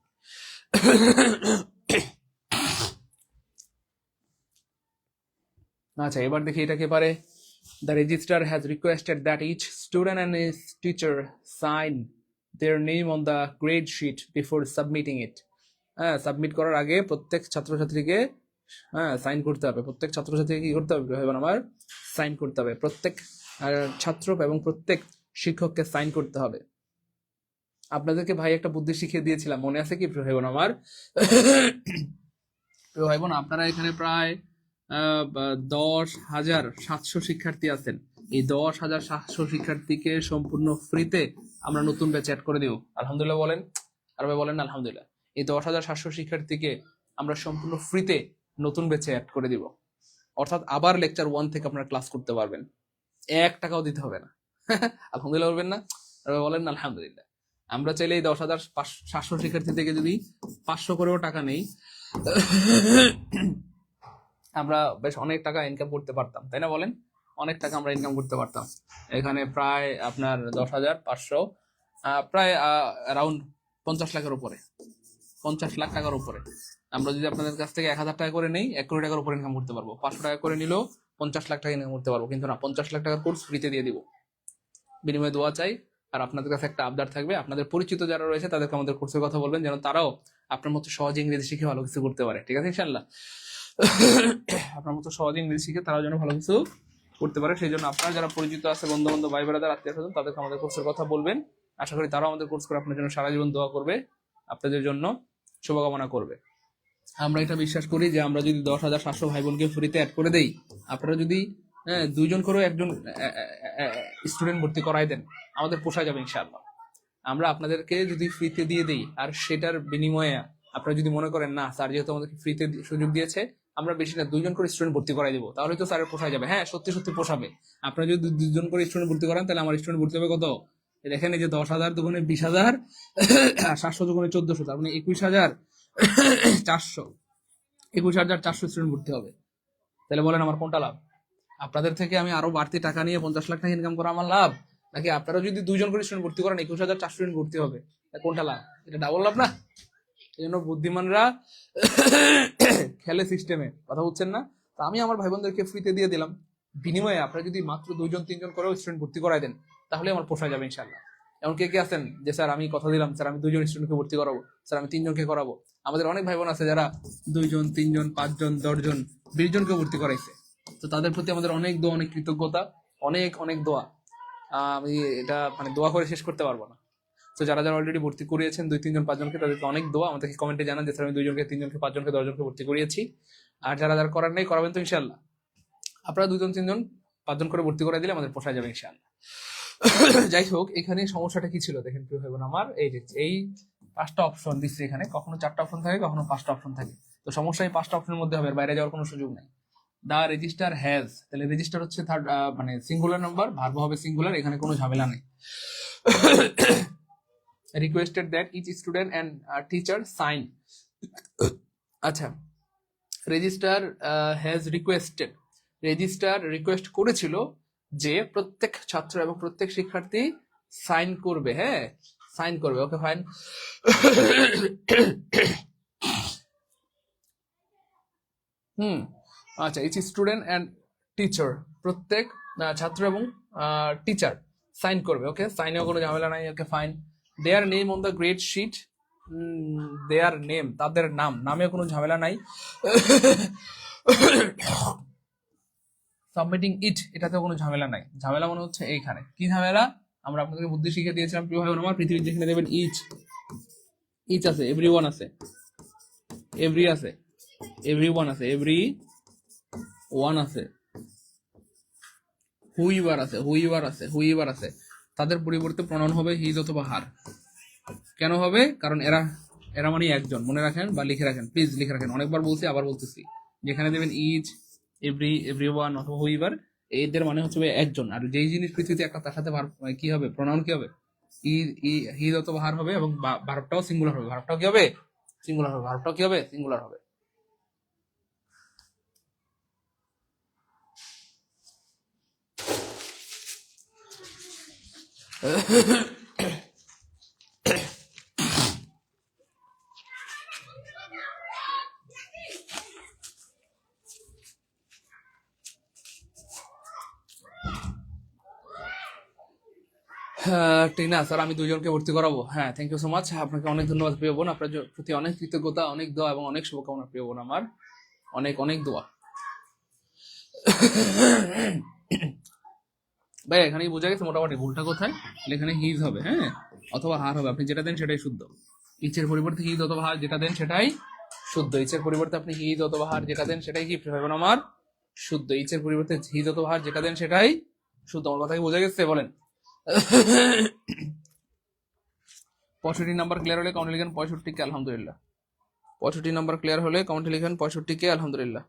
আচ্ছা এবার দেখি এটা কে পারে। The registrar has requested that each student and his teacher sign their name on the grade sheet before submitting it। হ্যাঁ, সাবমিট করার আগে প্রত্যেক ছাত্রছাত্রীকে সাইন করতে হবে। প্রত্যেক ছাত্রছাত্রীকে কি করতে হবে আমার? সাইন করতে হবে। প্রত্যেক ছাত্র এবং প্রত্যেক শিক্ষককে সাইন করতে হবে। আপনাদেরকে ভাই একটা বুদ্ধি শিখিয়ে দিয়েছিলাম, মনে আছে কি ভাই বোন আমার? ভাই বোন, আপনারা এখানে প্রায় 10,700 শিক্ষার্থী আছেন। এই 10,700 শিক্ষার্থীকে সম্পূর্ণ ফ্রিতে আমরা নতুন ব্যাচ অ্যাড করে দিব। আলহামদুলিল্লাহ বলেন, আর ভাই বলেন আলহামদুলিল্লাহ। এই 10,700 শিক্ষার্থীকে আমরা সম্পূর্ণ ফ্রিতে নতুন ব্যাচে অ্যাড করে দিব। অর্থাৎ আবার লেকচার 1 থেকে আপনারা ক্লাস করতে পারবেন, 1 টাকাও দিতে হবে না। আলহামদুলিল্লাহ বলবেন না? আর ভাই বলেন আলহামদুলিল্লাহ। আমরা চাইলে এই 10,700 শিক্ষার্থী থেকে যদি 500 করেও টাকা নেই, আমরা বেশ অনেক টাকা ইনকাম করতে পারতাম, তাই না বলেন? অনেক টাকা আমরা ইনকাম করতে পারতাম। এখানে প্রায় আপনার 10,500, প্রায় অ্যারাউন্ড 50 লাখের উপরে, 50 লাখ টাকার উপরে। আমরা যদি আপনাদের কাছ থেকে 1,000 টাকা করে নেই, 1 কোটি টাকার উপরে ইনকাম করতে পারবো। 500 টাকা করে নিলেও 50 লাখ টাকা ইনকাম করতে পারবো। কিন্তু না, 50 লাখ টাকার কোর্স ফ্রিতে দিয়ে দিব। বিনিময়ে দোয়া চাই, আর আপনাদের কাছে একটা আবদার থাকবে, আপনাদের পরিচিত যারা রয়েছে তাদেরকে আমাদের কোর্সের কথা বলবেন, যেন তারাও আপনার মতো সহজে ইংরেজি শিখে ভালো কিছু করতে পারে। ঠিক আছে ইনশাআল্লাহ? আপনার মতো সহজে ইংরেজি শিখে তারা যেন ভালো কিছু করতে পারে, সেই জন্য আপনার যারা পরিচিত আছে, বন্ধু বান্ধব, ভাই ব্রাদার, আত্মীয় স্বজন, তাদেরকে আমাদের কোর্সের কথা বলবেন। আশা করি তারাও আমাদের কোর্স করে আপনার জন্য সারা জীবন দোয়া করবে, আপনাদের জন্য শুভকামনা করবে। আমরা এটা বিশ্বাস করি যে আমরা যদি 10,700 ভাই বোনকে ফ্রিতে অ্যাড করে দেই, আপনারা যদি দুইজন করেও একজন স্টুডেন্ট ভর্তি করাই দেন, আমাদের পোষায় যাবে ইনশাআল্লাহ। আমরা আপনাদেরকে যদি ফ্রিতে দিয়ে দিই, আর সেটার বিনিময়ে আপনারা যদি মনে করেন না স্যার যেহেতু আমাদেরকে ফ্রিতে সুযোগ দিয়েছে, আমরা বেশি না 2জন করে স্টুডেন্ট ভর্তি করাই দেবো, তাহলে তো স্যারের পোষায় যাবে। হ্যাঁ, সত্যি সত্যি পোষাবে। আপনারা যদি 2জন করে স্টুডেন্ট ভর্তি করান, তাহলে আমার স্টুডেন্ট ভর্তি হবে কত? দেখেন, এই যে 10,000 দুগুণে 20,000, 700 দুগুণে 1400, তার মানে 21,400, 21,400 স্টুডেন্ট ভর্তি হবে। তাহলে বলেন আমার কোনটা লাভ? আপনাদের থেকে আমি আরো বাড়তি টাকা নিয়ে 50 লাখ টাকা ইনকাম করা আমার লাভ, নাকি আপনারা যদি 2জন করে স্টুডেন্ট ভর্তি করেন 21,400 স্টুডেন্ট ভর্তি হবে, কোনটা লাভ? এটা ডাবল লাভ না? এই জন্য বুদ্ধিমানরা খেলে সিস্টেমে, কথা বুঝছেন না? তো আমি আমার ভাই বোনদেরকে ফ্রিতে দিয়ে দিলাম, বিনিময়ে আপনারা যদি মাত্র 2জন 3জন করেও স্টুডেন্ট ভর্তি করাই দেন, তাহলে আমার পোষায় যাবে ইনশাল্লাহ। এমন কে কে আছেন যে স্যার আমি কথা দিলাম স্যার আমি 2জন স্টুডেন্টকে ভর্তি করাবো, স্যার আমি 3জনকে করাবো? আমাদের অনেক ভাই বোন আছে যারা 2জন 3জন 5জন 10জন 20জনকে ভর্তি করাইছে। তো তাদের প্রতি আমাদের অনেক দোয়া, অনেক কৃতজ্ঞতা, অনেক অনেক দোয়া। আমি এটা মানে দোয়া করে শেষ করতে পারবো না। তো যারা যারা অলরেডি ভর্তি করিয়েছেন 2 3 জন 5জনকে, তাদেরকে অনেক দোয়া। আমাদেরকে কমেন্টে জানান যে স্যার আমি 2জনকে 3জনকে 5জনকে 10জনকে ভর্তি করিয়েছি। আর যারা যারা করার নেই, করাবেন তো ইনশাল্লাহ। আপনারা 2জন 3জন 5জন করে ভর্তি করে দিলে আমাদের পোষায় যাবে ইনশাল্লাহ। যাই হোক, এখানে সমস্যাটা কি ছিল দেখেন প্রিয় ভাই বোন আমার, এই 5টা অপশন দিচ্ছে এখানে, কখনো 4টা অপশন থাকে, কখনো 5টা অপশন থাকে। তো সমস্যা এই 5টা অপশনের মধ্যে হবে, বাইরে যাওয়ার কোনো সুযোগ নেই। দা রেজিস্টার হ্যাজ, তাহলে রেজিস্টার হচ্ছে থার্ড, মানে সিঙ্গুলার নাম্বার, ভার্ব হবে সিঙ্গুলার, এখানে কোনো ঝামেলা নেই। Requested that each student and teacher sign. আচ্ছা, register has requested, register request করেছিল যে প্রত্যেক ছাত্র এবং প্রত্যেক শিক্ষার্থী সাইন করবে। হ্যাঁ, সাইন করবে। ওকে, ফাইন। আচ্ছা, ইচ স্টুডেন্ট অ্যান্ড টিচার, প্রত্যেক ছাত্র এবং টিচার সাইন করবে। ওকে, সাইনেও কোনো ঝামেলা নাই। Okay, fine. Their name on the grade sheet, their name, তাদের নাম, নামে কোনো ঝামেলা নাই। সাবমিটিং ইট, এটাতে কোনো ঝামেলা নাই। ঝামেলা মনে হচ্ছে এইখানে। কি ঝামেলা? আমরা আপনাদেরকে বুদ্ধি শিখে দিয়েছিলাম প্রিয় ভাই বোন আমার, পৃথিবীর যেখানে দেবেন ইচ, ইচ আছে, এভরি ওয়ান আছে, এভরি আছে, এভরি ওয়ান আছে, এভরি ওয়ান আছে, হুইবার আছে, হুইবার আছে, হুইবার আছে, তাদের পরিবর্তে প্রনাউন হবে হিজ অথবা হার। কেন হবে? কারণ এরা এরা মানে একজন, মনে রাখেন বা লিখে রাখেন, প্লিজ লিখে রাখেন। অনেকবার বলছি, আবার বলতেছি, যেখানে দেবেন ইজ, এভরি, এভরি ওয়ান অথবা হুইবার, এদের মানে হচ্ছে একজন। আর যেই জিনিস পৃথিবীতে একটা, তার সাথে কি হবে? প্রনাউন কি হবে? হিজ অথবা হার হবে, এবং ভার্বটাও সিঙ্গুলার হবে। ভার্বটাও কি হবে? সিঙ্গুলার হবে। ভার্বটাও কি হবে? সিঙ্গুলার হবে। টিনা স্যার আমি 2জনকে ভর্তি করাবো। হ্যাঁ, থ্যাংক ইউ সো মাচ, আপনাকে অনেক ধন্যবাদ প্রিয় বোন, আপনার প্রতি অনেক কৃতজ্ঞতা, অনেক দোয়া এবং অনেক শুভকামনা প্রিয় বোন আমার, অনেক অনেক দোয়া। ভাই এখানেই বোঝা গেছে মোটামুটি ভুলটা কোথায়। এখানে হিজ হবে, হ্যাঁ, অথবা হার হবে। আপনি যেটা দেন সেটাই শুদ্ধ। ইচের পরিবর্তে হিজ অথবা হার যেটা দেন সেটাই শুদ্ধ। ইচের পরিবর্তে আপনি হিজ অথবা হার যেটা দেন সেটাই কি প্রিয় ভাই বোন আমার? শুদ্ধ। ইচের পরিবর্তে হিজ অথবা হার যেটা দেন সেটাই শুদ্ধ। আমার কথা কি বোঝা গেছে? বলেন। 65 নাম্বার ক্লিয়ার হলে কমেন্টে লিখেন 65 কে আলহামদুলিল্লাহ। 65 নাম্বার ক্লিয়ার হলে কমেন্টে লিখেন 65 কে আলহামদুলিল্লাহ।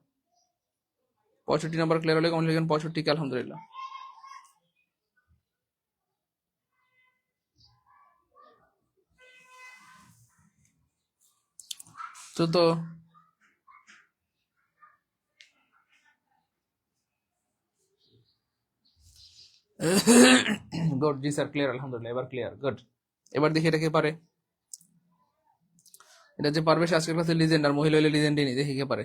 65 নাম্বার ক্লিয়ার হলে কমেন্টে লিখেন 65 কে আলহামদুলিল্লাহ। তো গুড, জি স্যার ক্লিয়ার, আলহামদুলিল্লাহ, এবার ক্লিয়ার, গুড। এবার দেখি এটা কে পারে। এটা যে পারবে সে আজকের ক্লাসে লিজেন্ড, আর মহিলা হইলে লিজেন্ডই নি। দেখি কে পারে।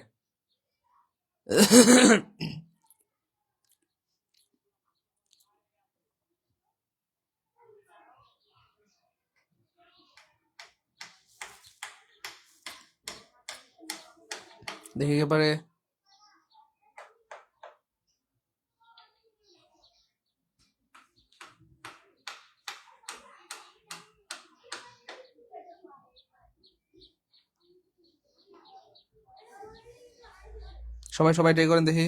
দেখি কে পারে। সবাই সবাই ট্রাই করেন দেখি।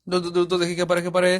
দ্রুত দ্রুত দেখি কে পারে কে পারে।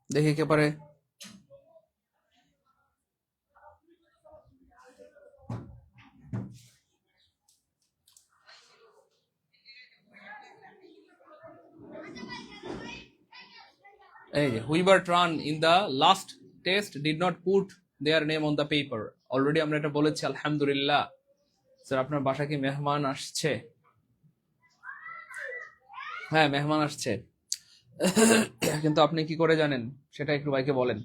দেখি কে পারে। এই যে whoever turned in the last test did not put their name on the paper. Already আমরা এটা বলেছি আলহামদুলিল্লাহ। স্যার আপনার বাসায় কি মেহমান আসছে? হ্যাঁ মেহমান আসছে, কিন্তু আপনি কি করে জানেন সেটা একটু ভাইকে বলেন।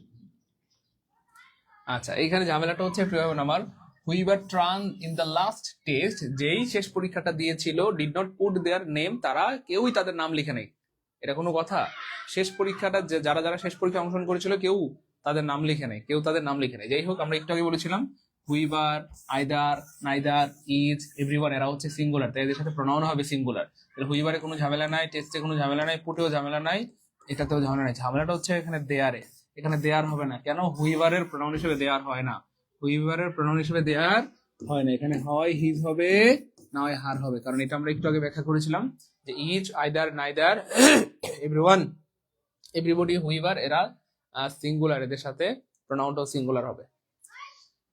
আচ্ছা এইখানে ঝামেলাটা হচ্ছে আমার whoever turned in the last test, যেই শেষ পরীক্ষাটা দিয়েছিল did not put their name, তারা কেউই তাদের নাম লিখে নেই। এটা কোনো কথা? শেষ পরীক্ষাটা যারা যারা শেষ পরীক্ষায় অংশগ্রহণ করেছিল কেউ তাদের নাম লিখে নেই, কেউ তাদের নাম লিখে নেই। যাই হোক, আমরা একটু আগে বলেছিলাম হুইবার, আইদার, নাইদার, ইজ, এভরিওয়ান এরা হচ্ছে সিঙ্গুলার, তাই এদের সাথে প্রোনাউন হবে সিঙ্গুলার। হুইবারে কোনো ঝামেলা নাই, টেস্টে কোনো ঝামেলা নাই, পুটেও ঝামেলা নাই, এটাতেও ঝামেলা নাই। ঝামেলাটা হচ্ছে এখানে দেয়ারে। এখানে দেয়ার হবে না কেন? হুইবারের প্রোনাউন হিসেবে দেয়ার হয় না, হুইবারের প্রোনাউন হিসেবে দেয়ার হয় না। এখানে হয় হিজ হবে, না হয় হার হবে, কারণ এটা আমরা একটু আগে ব্যাখ্যা করেছিলাম যে each, either, neither, everyone, everybody, whoever এরা সিঙ্গুলার, এদের সাথে প্রোনাউনটাও সিঙ্গুলার হবে।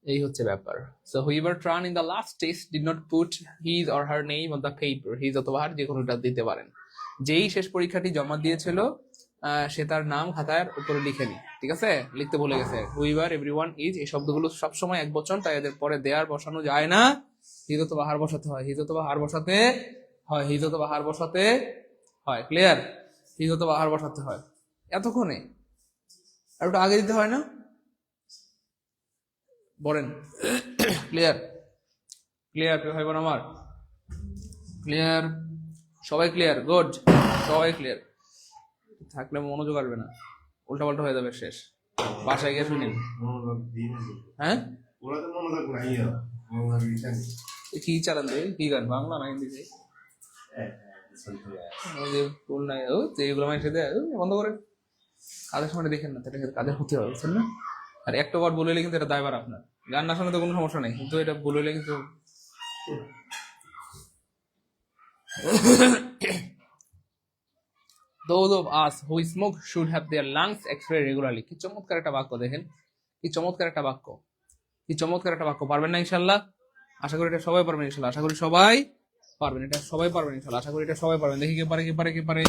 এই হচ্ছে ব্যাপার। So whoever turned in the last test did not put his or her name on the paper. His অথবা হার যে কোনোটা দিতে পারেন। যেই শেষ পরীক্ষাটি জমা দিয়েছিল সে তার নাম খাতার উপরে লিখেনি, ঠিক আছে, লিখতে ভুলে গেছে। হুইবার, এভরিওয়ান, ইজ এই শব্দগুলো সবসময় এক বচন, তাই এদের পরে দেয়ার বসানো যায় না, হিজ অথবা হার বসাতে হয়। হিজ অথবা হার বসাতে হয়, হিজ অথবা হার বসাতে হয়। ক্লিয়ার? হিজ অথবা হার বসাতে হয়। এতক্ষণে আর একটু আগে দিতে হয় না? বলেন। ক্লিয়ার? ক্লিয়ার ভাই বোন আমার? ক্লিয়ার? সবাই ক্লিয়ার? গুড, সবাই ক্লিয়ার। থাকলে মনোযোগ আসবে না, উল্টা পাল্টা হয়ে যাবে শেষ। বাসায় গিয়ে শুনিন। হ্যাঁ কি চালান দেবে? কি গান, বাংলা না হিন্দি? ফুল নাই ও এইগুলো মানুষের দেয়, বন্ধ করে কাজের সময় দেখেন না, এটা কাজের ক্ষতি হবে, বুঝছেন না? আর একটা বার বলে কিন্তু এটা দায়বার আপনার। গান না শোনা তো কোনো সমস্যা নেই, কিন্তু এটা বলে কিন্তু those of us who smoke should have their lungs x-ray regularly। কি চমৎকার একটা বাক্য দেখেন, কি চমৎকার একটা বাক্য, কি চমৎকার একটা বাক্য। পারবেন না ইনশাল্লাহ? আশা করি এটা সবাই পারবেন ইনশাল্লাহ, আশা করি সবাই পারবেন, এটা সবাই পারবেন ইনশাল্লাহ, আশা করি এটা সবাই পারবেন। দেখি কে পারে কে পারে কে পারে।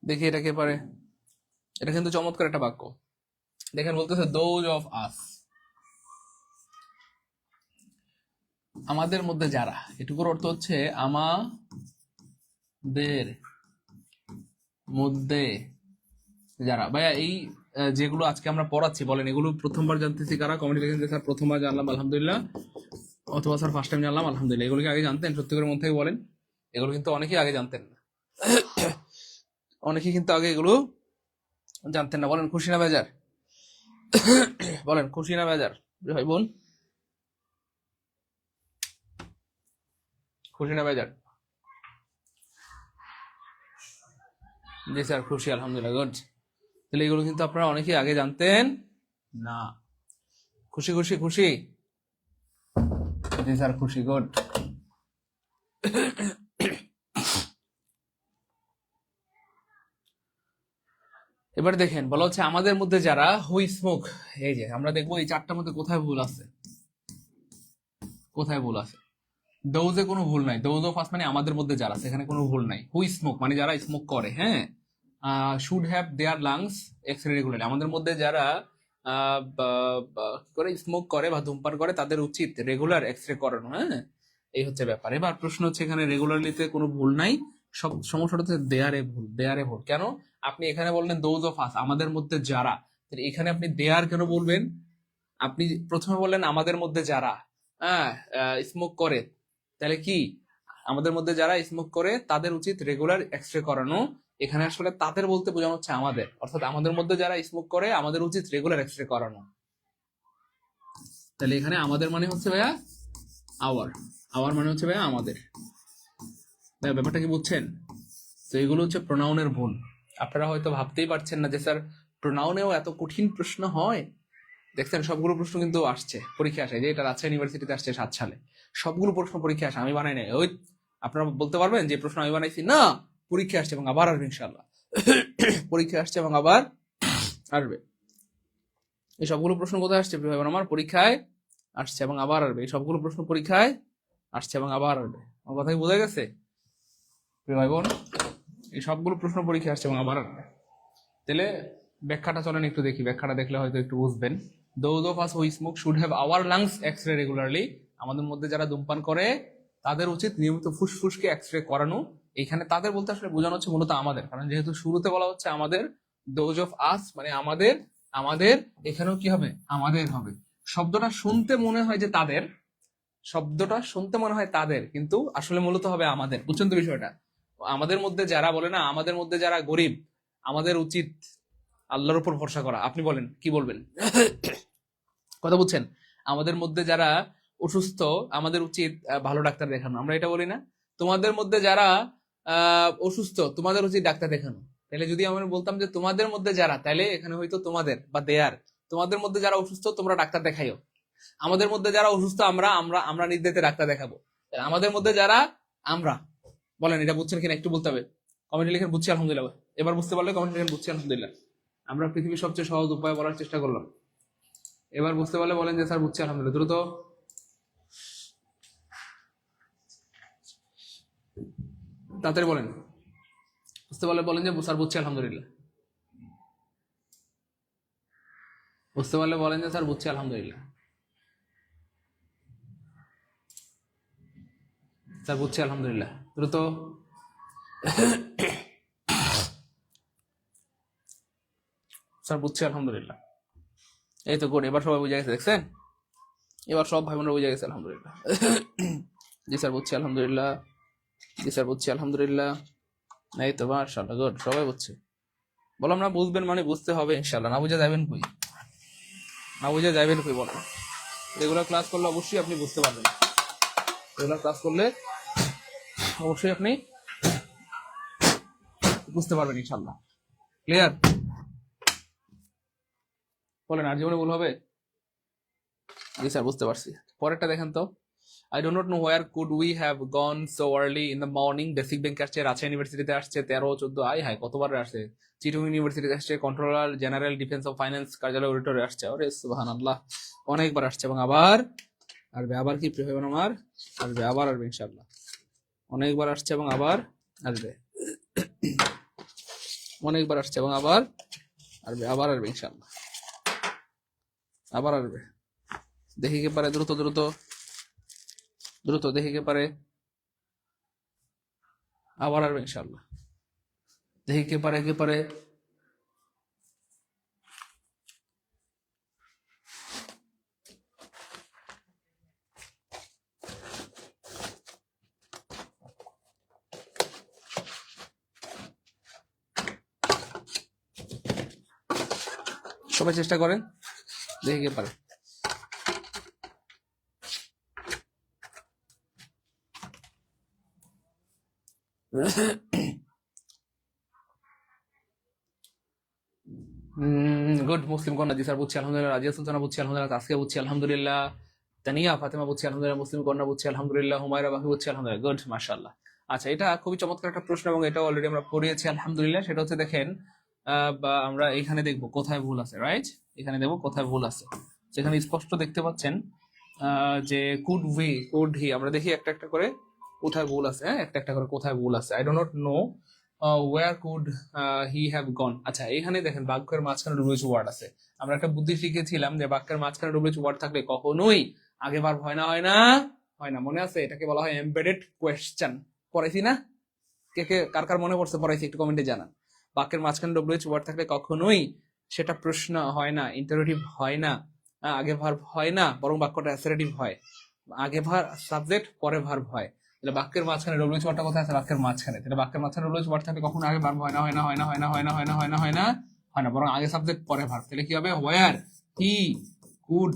দেখি এটা কে পারে। এটা কিন্তু চমৎকার একটা বাক্য। দেখেন বলতেছে দোজ অফ আস, আমাদের মধ্যে যারা, এটুকুর অর্থ হচ্ছে আমাদের মধ্যে যারা। ভাইয়া এই যেগুলো আজকে আমরা পড়াচ্ছি বলেন এগুলো প্রথমবার জানতেছি কারা? কমেন্ট লিখেন যে স্যার প্রথমবার জানলাম আলহামদুলিল্লাহ, অথবা স্যার ফার্স্ট টাইম জানলাম আলহামদুলিল্লাহ। এগুলো কি আগে জানতেন? সত্যি করে মন থেকে বলেন। এগুলো কিন্তু অনেকেই আগে জানতেন না, অনেকেই কিন্তু আগে এগুলো জানতেন না। বলেন খুশি না বেজার? বলেন খুশি না বেজার ভাই বোন? খুশি না বেজার? জি স্যার খুশি আলহামদুলিল্লাহ, গুড। তাহলে এগুলো কিন্তু আপনারা অনেকেই আগে জানতেন না। খুশি খুশি খুশি? জি স্যার খুশি, গুড। এবার দেখেন বলা হচ্ছে আমাদের মধ্যে যারা হুই স্মোক। এই যে আমরা দেখবো এই চারটার মধ্যে কোথায় ভুল আছে, কোথায় ভুল আছে। দৌজে কোনো ভুল নাই, দৌজ অফ আস মানে আমাদের মধ্যে যারা, সেখানে কোনো ভুল নাই। হুই স্মোক মানে যারা স্মোক করে, হ্যাঁ। Should have their lungs X-ray regularly, আমাদের মধ্যে যারা কি করে স্মোক করে বা ধূমপান করে তাদের উচিত রেগুলার এক্সরে করানো, হ্যাঁ। এই হচ্ছে ব্যাপার। এবার প্রশ্ন হচ্ছে এখানে রেগুলারলিতে কোনো ভুল নাই, সব সমস্যাটা হচ্ছে দেয়ারে ভুল। দেয়ারে ভুল কেন? আপনি এখানে বললেন দোজ অফ আস, আমাদের মধ্যে যারা, এখানে আপনি দেয়ার কেন বলবেন? আপনি প্রথমে বললেন আমাদের মধ্যে যারা হ্যাঁ স্মোক করে, তাহলে কি আমাদের মধ্যে যারা স্মোক করে তাদের উচিত রেগুলার এক্সরে করানো। এখানে আসলে তাদের বলতে বোঝানো হচ্ছে আমাদের, অর্থাৎ আমাদের মধ্যে যারা স্মোক করে আমাদের উচিত রেগুলার এক্সরে করানো। তাহলে এখানে আমাদের মানে হচ্ছে ভাইয়া আওয়ার, আওয়ার মানে হচ্ছে ভাইয়া আমাদের। ভাইয়া ব্যাপারটা কি বুঝছেন? তো এগুলো হচ্ছে প্রোনাউনের ভুল। আপনারা হয়তো ভাবতেই পারছেন না যে স্যার প্রোনাউনেও এত কঠিন প্রশ্ন হয়। দেখছেন সবগুলো প্রশ্ন কিন্তু আসছে পরীক্ষা আসে, যে এটা রাজশাহী ইউনিভার্সিটিতে আসছে 7 সালে। সবগুলো প্রশ্ন পরীক্ষা আসে, আমি বানাই নাই। ওই আপনারা বলতে পারবেন যে প্রশ্ন আমি বানাইছি? না, পরীক্ষা আসছে এবং আবার আসবে ইনশাল্লাহ। পরীক্ষা আসছে এবং আবার আসবে। এই সবগুলো প্রশ্ন কোথায় আসছে ভাই বোন আমার? পরীক্ষায় আসছে এবং আবার আসবে। এই সবগুলো প্রশ্ন পরীক্ষায় আসছে এবং আবার আসবে। আমার কথা কি বোঝা গেছে ভাই বোন? এই সবগুলো প্রশ্ন পরীক্ষায় আসছে এবং আবার আসবে। তাহলে ব্যাখ্যাটা চলেন একটু দেখি, ব্যাখ্যাটা দেখলে হয়তো একটু বুঝবেন। Those of us who smoke should have our lungs X-ray regularly, আমাদের মধ্যে যারা ধূমপান করে তাদের উচিত নিয়মিত ফুসফুসকে এক্সরে করানো। এখানে তাদের বলতে আসলে বোঝানো হচ্ছে মূলত আমাদের, কারণ যেহেতু শুরুতে বলা হচ্ছে আমাদের, দোজ অফ আস মানে আমাদের, আমাদের এখানেও কি হবে? আমাদের হবে। শব্দটা শুনতে মনে হয় যে তাদের, শব্দটা শুনতে মনে হয় তাদের, কিন্তু আসলে মূলত হবে আমাদের। বুঝছেন তো বিষয়টা? আমাদের মধ্যে যারা বলে না, আমাদের মধ্যে যারা গরিব, আমাদের উচিত আল্লাহর উপর ভরসা করা। আপনি বলেন কি বলবেন? কথা বুঝছেন? আমাদের মধ্যে যারা অসুস্থ আমাদের উচিত ভালো ডাক্তার দেখানো, আমরা এটা বলি না? তোমাদের মধ্যে যারা অসুস্থ তোমাদের উচিত ডাক্তার দেখানো। তাহলে যদি আমরা বলতাম যে তোমাদের মধ্যে যারা, তাহলে এখানে হয়তো তোমাদের বা দেয়ার, তোমাদের মধ্যে যারা অসুস্থ তোমরা ডাক্তার দেখাইও, আমাদের মধ্যে যারা অসুস্থ আমরা আমরা আমরা নির্দেশে ডাক্তার দেখাবো। আমাদের মধ্যে যারা আমরা, বলেন এটা বুঝছেন কিনা একটু বলতে হবে। কমেন্টে লিখেন বুঝছি আলহামদুলিল্লাহ। এবার বুঝতে পারলে কমেন্টে লিখেন বুঝছি আলহামদুলিল্লাহ। আমরা পৃথিবীর সবচেয়ে সহজ উপায় বলার চেষ্টা করলাম। এবার বুঝতে পারলে বলেন যে স্যার বুঝছি আলহামদুলিল্লাহ, দ্রুত। তাড়াতাড়ি বলেন। বুঝতে পারলে বলেন যে স্যার বুঝছি আলহামদুলিল্লাহ। বুঝতে পারলে বলেন যে স্যার বুঝছি আলহামদুলিল্লাহ। স্যার বুঝছি আলহামদুলিল্লাহ, দ্রুত। স্যার বুঝছি আলহামদুলিল্লাহ। এই তো গুড, এবার সবাই বুঝে গেছে, দেখছেন? এবার সব ভাই বোনরা বুঝে গেছে আলহামদুলিল্লাহ। জি স্যার বুঝছি আলহামদুলিল্লাহ, জি স্যার বুঝছি আলহামদুলিল্লাহ। এই তো মাশাআল্লাহ, গুড, সবাই বুঝছে। বললাম না বুঝবেন মানে বুঝতে হবে ইনশাআল্লাহ, না বুঝে যাবেন কই? না বুঝে যাবেন কই বলেন? রেগুলার ক্লাস করলে অবশ্যই আপনি বুঝতে পারবেন, রেগুলার ক্লাস করলে অবশ্যই আপনি বুঝতে পারবেন ইনশাআল্লাহ। ক্লিয়ার? বলেন আর জীবনে ভুল হবে? জি স্যার বুঝতে পারছি। পরেরটা দেখেন তো। I do not know where could we have gone so early in the morning. Basic bank আসছে, রাজশাহী ইউনিভার্সিটিতে আসছে 13-14, আই হাই কতবার আসছে। চিটং ইউনিভার্সিটিতে আসছে, controller general defence of finance কার্যালয় অডিটরে আসছে। আরে সুবহানাল্লাহ, অনেকবার আসছে এবং আবার আসবে। আবার কি প্রিয় ভাই আমার? আসবে, আবার আসবে ইনশাআল্লাহ। অনেকবার আসছে এবং আবার আসবে। অনেকবার আসছে এবং আবার আসবে, আবার আসবে ইনশাল্লাহ, আবার আসবে। দেখি কে পারে, দ্রুত দ্রুত দ্রুত, দেখি কে পারে, আবার আসবে ইনশাল্লাহ। দেখি কে পারে, কে পারে। সবাই চেষ্টা করেন, দেখি কে পারে। গুড। মুসলিম কন্যা, জি স্যার বুঝছি আলহামদুলিল্লাহ। রাজিয়া সুলতানা বুঝছি আলহামদুলিল্লাহ। তাসকিয়া বুঝছি আলহামদুলিল্লাহ। তানিয়া ফাতেমা বুঝছি আলহামদুলিল্লাহ। মুসলিম কন্যা বুঝছি আলহামদুলিল্লাহ। হুমায়রা বাকি বুঝছি আলহামদুলিল্লাহ। গুড, মাশাআল্লাহ। আচ্ছা, এটা খুবই চমৎকার একটা প্রশ্ন এবং এটা অলরেডি আমরা পড়িয়েছি আলহামদুলিল্লাহ। সেটা হচ্ছে দেখেন, বা আমরা এখানে দেখবো কোথায় ভুল আছে, রাইট? এখানে দেখবো কোথায় ভুল আছে। যেখানে স্পষ্ট দেখতে পাচ্ছেন যে কুড উই, কুড হি, আমরা দেখি একটা একটা করে কোথায় ভুল আছে। হ্যাঁ, একটা একটা করে কোথায় ভুল আছে। I do not know where could he have gone. আচ্ছা, এখানে দেখেন বাক্যের মাঝখানে ডব্লিউএইচ ওয়ার্ড আছে। আমরা একটা বুদ্ধি শিখেছিলাম যে বাক্যের মাঝখানে ডব্লিউএইচ ওয়ার্ড থাকলে কখনোই আগে ভার্ব হয় না, হয় না, হয় না। মনে আছে? এটাকে বলা হয় এমবেডেড কোয়েশ্চেন। পড়াইছি না? কে কে কার কার মনে পড়ছে পড়াইছি একটু কমেন্টে জানান। বাক্যের মাঝখানে ডব্লিউএইচ ওয়ার্ড থাকলে কখনোই সেটা প্রশ্ন হয় না, ইন্টারোগেটিভ হয় না, আগে ভার্ব হয় না, বরং বাক্যটা অ্যাসারেটিভ হয়। আগে সাবজেক্ট, পরে ভার্ব হয়। তাহলে বাক্যের মাঝখানে ডব্লিউএইচ ওয়ার্ডটা কোথায় আছে? বাক্যের মাঝখানে। তাহলে বাক্যের মাঝখানে ডব্লিউএইচ ওয়ার্ড থাকলে কখনো আগে ভার্ব হয় না, হয় না, হয় না, হয় না, হয় না, হয় না, হয় না, হয় না, হয় না, বরং আগে সাবজেক্ট পরে ভার্ব। তাহলে কি হবে? Where he could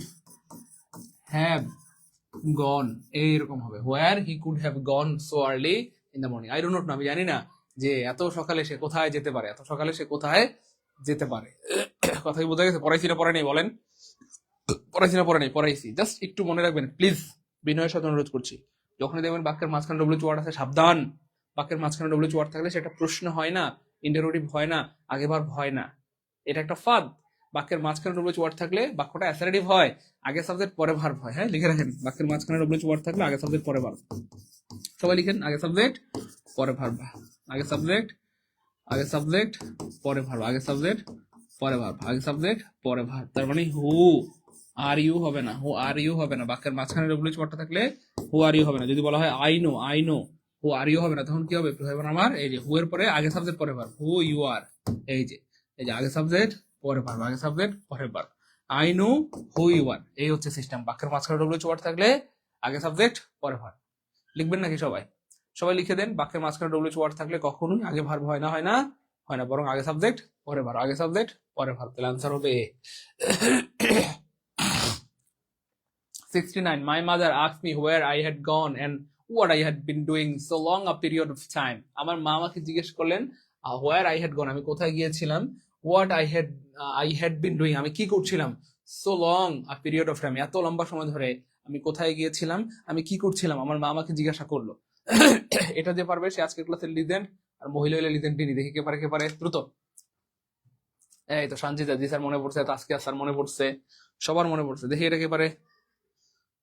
have gone, এইরকম হবে। Where he could have gone so early in the morning. I don't know, আমি জানি না যে এত সকালে সে কোথায় যেতে পারে, এত সকালে সে কোথায় যেতে পারে। কথা কি বোঝা গেছে? পড়াইছি না পড়াই নেই বলেন? পড়াইছি না পড়াই নেই? পড়াইছি। জাস্ট একটু মনে রাখবেন প্লিজ, বিনয়ের সাথে অনুরোধ করছি। যখনই দেখবেন বাক্যের মাঝখানে ডব্লিউএইচ ওয়ার্ড আছে, সাবধান। বাক্যের মাঝখানে ডব্লিউএইচ ওয়ার্ড থাকলে সেটা প্রশ্ন হয় না, ইন্টারোগেটিভ হয় না, আগে ভার্ব হয় না। এটা একটা ফাঁদ। বাক্যের মাঝখানে ডব্লিউএইচ ওয়ার্ড থাকলে বাক্যটা অ্যাসারেটিভ হয়, আগে সাবজেক্ট পরে ভার্ব হয়। হ্যাঁ, লিখে রাখেন, বাক্যের মাঝখানে ডব্লিউএইচ ওয়ার্ড থাকলে আগে সাবজেক্ট পরে ভার্ব। সবাই লিখেন, আগে সাবজেক্ট পরে ভার্ব, আগে সাবজেক্ট, আগে সাবজেক্ট পরে ভার্ব, আগে সাবজেক্ট পরে ভার্ব, আগে সাবজেক্ট পরে ভার্ব। তার মানে হু আর ইউ হবে না, হু আর ইউ হবে না। বাক্যের মাঝখানে ডব্লিউএইচ ওয়ার্ডটা থাকলে হু আর ইউ হবে না। যদি বলা হয় I know, I know, who are you হবে না, তখন কি হবে? আমার এই যে হু এর পরে আগে সাবজেক্ট পরে ভার্ব, হু ইউ আর। এই যে আগে সাবজেক্ট পরে ভার্ব, আগে সাবজেক্ট পরে verb. I know who you are, এই হচ্ছে সিস্টেম। বাক্যের মাঝখানে ডব্লিউএইচ ওয়ার্ড থাকলে আগে সাবজেক্ট পরে ভার্ব। লিখবেন নাকি সবাই? সবাই লিখে দেন, বাক্যের মাঝখানে ডব্লিউএইচ ওয়ার্ড থাকলে কখনোই আগে ভার্ব হয় না, হয় না, হয় না, বরং আগে সাবজেক্ট পরে ভার্ব, আগে সাবজেক্ট পরে ভার্ব। তাহলে आंसर হবে এ। 69. My mother asked me where I had gone and what I had been doing so long a period of time. আমার মা আমাকে জিজ্ঞেস করলেন where I had gone, আমি কোথায় গিয়েছিলাম, what I had been doing, আমি কি করছিলাম, so long a period of time, এত লম্বা সময় ধরে আমি কোথায় গিয়েছিলাম, আমি কি করছিলাম, আমার মা আমাকে জিজ্ঞাসা করলো। এটা যে পারবে সে আজকের ক্লাসের লিজেন্ড, আর মহিলা হইলে লিজেন্ড টিনি। দেখি কে পারে, কে পারে, দ্রুত। এই তো সঞ্জিতা জি স্যার মনে পড়ছে, তাসকিয়া স্যার মনে পড়ছে, সবার মনে পড়ছে। দেখি এটা কে পারে,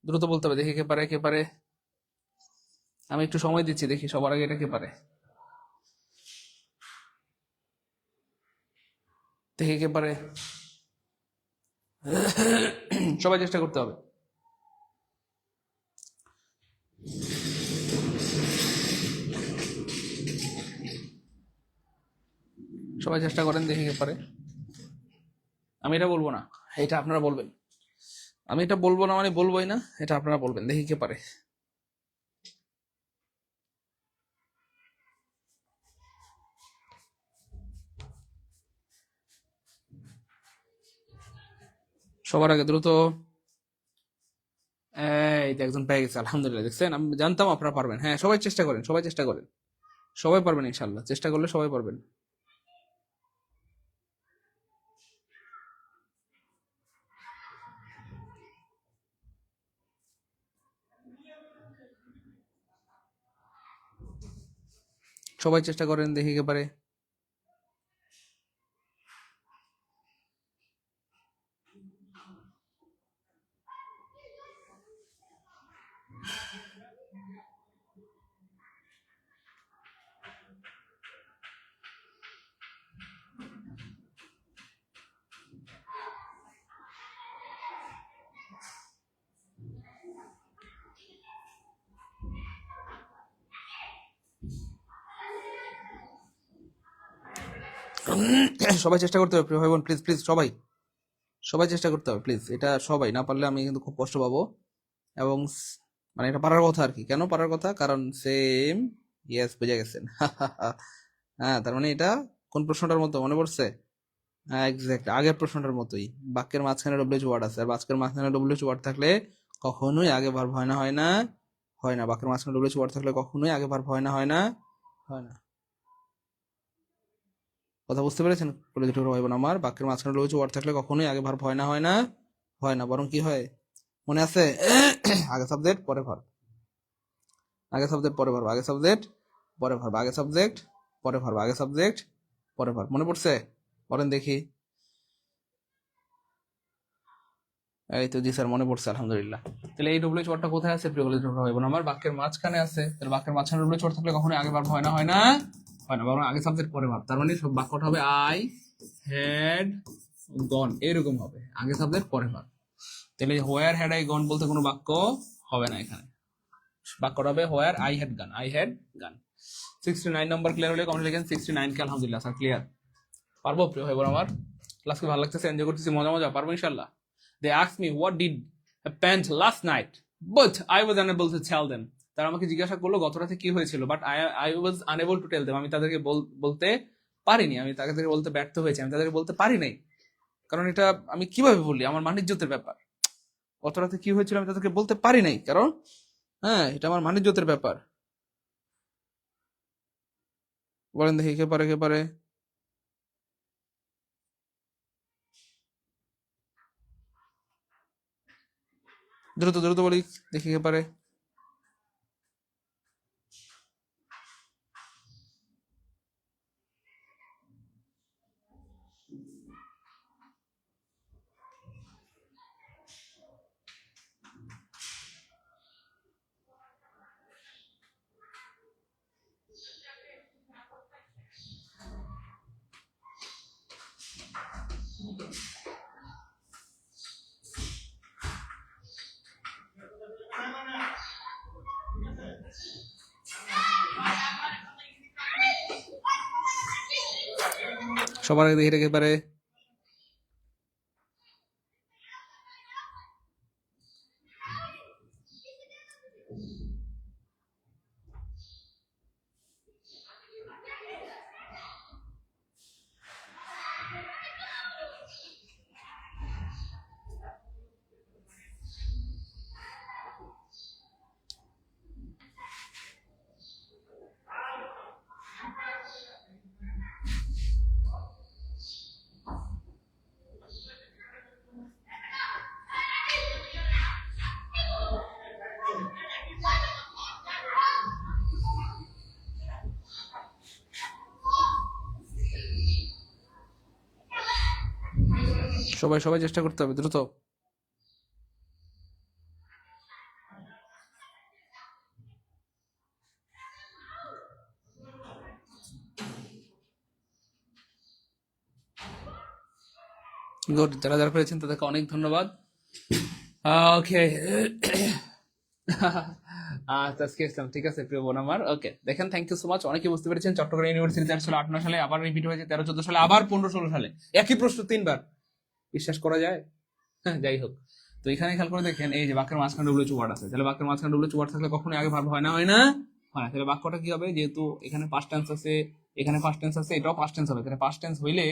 দ্রুত বলতে হবে। দেখি কে পারে, কে পারে। আমি একটু সময় দিচ্ছি, দেখি সবার আগে এটা কে পারে, দেখি কে পারে। সবাই চেষ্টা করতে হবে। সবাই চেষ্টা করেন, দেখি কে পারে। আমি এটা বলবো না, এটা আপনারা বলবেন। আমি এটা বলবো না মানে বলবোই না, এটা আপনারা বলবেন। দেখি কে পারে। সবার আগে দ্রুত। এই যে একজন পেয়ে গেছে, আলহামদুলিল্লাহ। দেখছেন, আমি জানতাম আপনারা পারবেন। হ্যাঁ, সবাই চেষ্টা করেন, সবাই চেষ্টা করেন, সবাই পারবেন ইনশাল্লাহ। চেষ্টা করলে সবাই পারবেন। সবাই চেষ্টা করেন, দেখি কে পারে। সবাই চেষ্টা করতে হবে প্রিয় ভাই বোন, প্লিজ প্লিজ সবাই সবাই চেষ্টা করতে হবে প্লিজ। এটা সবাই না পারলে আমি কিন্তু খুব কষ্ট পাবো। এবং মানে এটা পারার কথা আর কি। কেন পারার কথা? কারণ সেম, ইয়েস বুঝে গেছেন। হ্যাঁ, তার মানে এটা কোন প্রশ্নটার মতো মনে পড়ছে? হ্যাঁ, এক্স্যাক্ট আগের প্রশ্নটার মতোই। বাক্যের মাঝখানে ডব্লিউএইচ ওয়ার্ড আছে, আর বাক্যের মাঝখানে ডব্লিউএইচ ওয়ার্ড থাকলে কখনোই আগে ভার্ব হয় না, হয় না, হয় না। বাক্যের মাঝখানে ডব্লিউএইচ ওয়ার্ড থাকলে কখনোই আগে ভার্ব হয় না, হয় না, হয় না। কথা বুঝতে পেরেছেন বলে দুটো ভাই বোন আমার? বাক্যের মাঝখানে ডব্লিউএইচ ওয়ার্ড থাকলে কখনোই আগে ভার্ব হয় না, হয় না, হয় না, বরং কি হয় মনে আছে? আগে সাবজেক্ট পরে ভার্ব, আগে সাবজেক্ট পরে ভার্ব, আগে সাবজেক্ট পরে ভার্ব, আগে সাবজেক্ট পরে ভার্ব, আগে সাবজেক্ট পরে ভার্ব। মনে পড়ছে? বলেন দেখি। এই তো জি স্যার, মনে পড়ছে আলহামদুলিল্লাহ। তাহলে এই ডব্লিউএইচ ওয়ার্ডটা কোথায় আছে প্রিয় কলেজ ভাই বোন আমার? বাক্যের মাঝখানে আছে। তাহলে বাক্যের মাঝখানে ডব্লিউএইচ ওয়ার্ড থাকলে কখনোই আগে ভার্ব হয় না, হয় না, হয় না, বরং আগে সাবজেক্ট পরে ভার্ব। তার মানে সব বাক্যটা হবে আই হ্যাড গন, এরকম হবে, আগে সাবজেক্ট পরে ভার্ব। তাহলে হোয়ার হ্যাড আই গন বলতে কোনো বাক্য হবে না এখানে। বাক্যটা হবে হোয়ার আই হ্যাড গান, আই হ্যাড গান। 69 নম্বর ক্লিয়ার হলে কমেন্ট লিখেন 69 কে আলহামদুলিল্লাহ স্যার ক্লিয়ার। পারবো প্রিয় ভাই বোন আমার? ক্লাসকে ভালো লাগতেছে, এনজয় করতেছি, মজা মজা, পারবো ইনশাল্লাহ। They asked me what did happen last night, but I was unable to tell them. তারা আমাকে জিজ্ঞাসা করলো গত রাতে কি হয়েছিল, but I was unable to tell them. আমি তাদেরকে বলতে পারিনি, আমি তাদেরকে বলতে ব্যর্থ হয়েছি, আমি তাদেরকে বলতে পারি নাই। কারণ এটা আমি কিভাবে বলি, আমার মানিজ্যতের ব্যাপার। গত রাতে কি হয়েছিল আমি তাদেরকে বলতে পারি নাই, কারণ হ্যাঁ এটা আমার মানিজ্যতের ব্যাপার। বলেন দেখি কে পারে, কে পারে? দ্রুত দ্রুত বলি, দেখি কে পারে। সবার আগে দেখি এটা কে পারে। সবাই সবাই চেষ্টা করতে হবে দ্রুত। গুড, যারা যারা পেরেছেন তাদেরকে অনেক ধন্যবাদ। ওকে। তাসকিয়া ইসলাম, ঠিক আছে প্রিয় বোন আমার। ওকে, দেখেন থ্যাংক ইউ সো মাচ। অনেকে বুঝতে পেরেছেন চট্টগ্রাম ইউনিভার্সিটি 1308 সালে আবার রিপিট হয়েছে 13-14 সালে, আবার 15-16 সালে, একই প্রশ্ন 3 বার। বিশ্বাস করা যায়? হ্যাঁ, যাই হোক। তো এখানে খেয়াল করে দেখেন, এই যে বাক্যের মাঝখানে ডব্লিউএইচ ওয়ার্ড আছে, তাহলে বাক্যের মাঝখানে ডব্লিউএইচ ওয়ার্ড থাকলে কখনোই আগে ভার্ব হয় না, হয় না, হয় না। তাহলে বাক্যটা কি হবে? যেহেতু এখানে পাস্ট টেন্স আছে, এখানে পাস্ট টেন্স আছে, এটাও পাস্ট টেন্স হবে। তাহলে পাস্ট টেন্স হইলে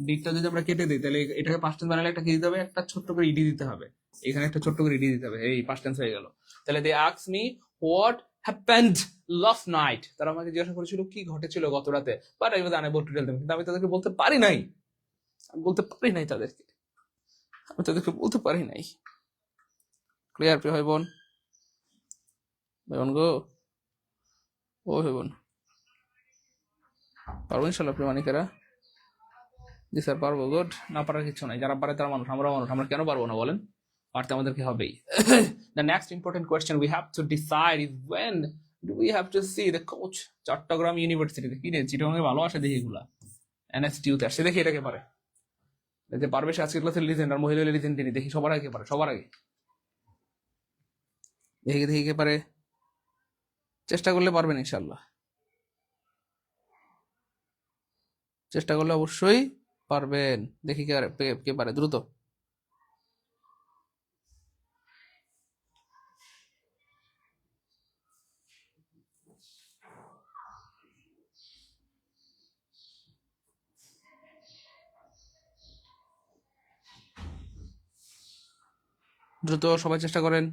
দিকটা যদি আমরা কেটে দিই, তাহলে এটাকে পাস্ট টেন্স বানালে একটা কি দিতে হবে? একটা ছোট্ট করে ইডি দিতে হবে। এখানে একটা ছোট্ট করে ইডি দিতে হবে, এই পাস্ট টেন্স হয়ে গেল। তাহলে they asked me what happened last night. তারা আমাকে জিজ্ঞাসা করেছিল কি ঘটেছিল গত রাতে, but I was unable to tell them. কিন্তু আমি তাদেরকে বলতে পারি নাই, আমি বলতে পারি নাই তাদেরকে, আমি তাদেরকে বলতে পারি নাই। ক্লিয়ার প্রিয় ভাই বোন? ভাই বোন গো, ও ভাই বোন, পারবো ইনশাল্লাহ প্রিয় মানিকেরা? জি স্যার পারবো। গুড, না পারার কিছু নাই, যারা পারে তারা মানুষ, আমরাও মানুষ, আমরা কেন পারবো না বলেন? পারতে আমাদেরকে হবেই। The next important question we have to decide is when do we have to see the coach? Chittagong ইউনিভার্সিটিতে কি রে, চিটাগাঙে ভালো আসে দেখি এগুলা, এনএসটিউতে আসছে, দেখি এটাকে পারে। যে পারবে সে আজকের ক্লাসের লিজেন্ড, আর মহিলা লিজেন্ড তিনি, দেখি সবার আগে পারে, সবার আগে দেখি দেখি কে পারে। চেষ্টা করলে পারবেন ইনশাল্লাহ, চেষ্টা করলে অবশ্যই পারবেন। দেখি কে পারে, দ্রুত। দ্রুত সবাই চেষ্টা করেন।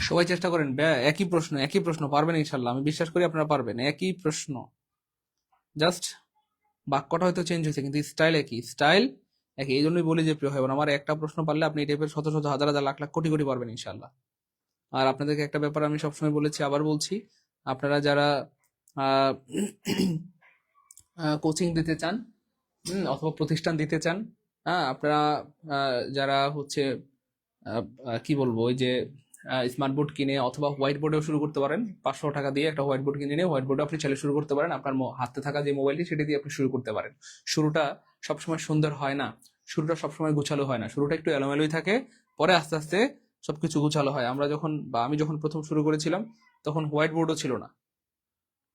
সবাই চেষ্টা করেন। একই প্রশ্ন পারবেন ইনশাল্লাহ, আমি বিশ্বাস করি আপনারা পারবেন। একই প্রশ্ন, জাস্ট বাক্যটা হয়তো চেঞ্জ হয়েছে কিন্তু স্টাইল একই। এই জন্যই বলি যে প্রিয় ভাই বোন, আমার একটা প্রশ্ন পারলে আপনি এই টাইপের শত শত হাজার হাজার লাখ লাখ কোটি কোটি পারবেন ইনশাল্লাহ। আর আপনাদেরকে একটা ব্যাপার আমি সবসময় বলেছি, আবার বলছি, আপনারা যারা কোচিং দিতে চান অথবা প্রতিষ্ঠান দিতে চান, হ্যাঁ, আপনারা যারা হচ্ছে কি বলবো, ওই যে স্মার্ট বোর্ড কিনে অথবা হোয়াইট বোর্ডেও শুরু করতে পারেন। 500 টাকা দিয়ে একটা হোয়াইট বোর্ড কিনে নিয়ে হোয়াইট বোর্ডে আপনি চাইলে শুরু করতে পারেন। আপনার হাতে থাকা যে মোবাইলটি সেটা দিয়ে আপনি শুরু করতে পারেন। শুরুটা সবসময় সুন্দর হয় না, শুরুটা সবসময় গুছালো হয় না, শুরুটা একটু এলোমেলোই থাকে, পরে আস্তে আস্তে সবকিছু গুছালো হয়। আমি যখন প্রথম শুরু করেছিলাম তখন হোয়াইট বোর্ডও ছিল না,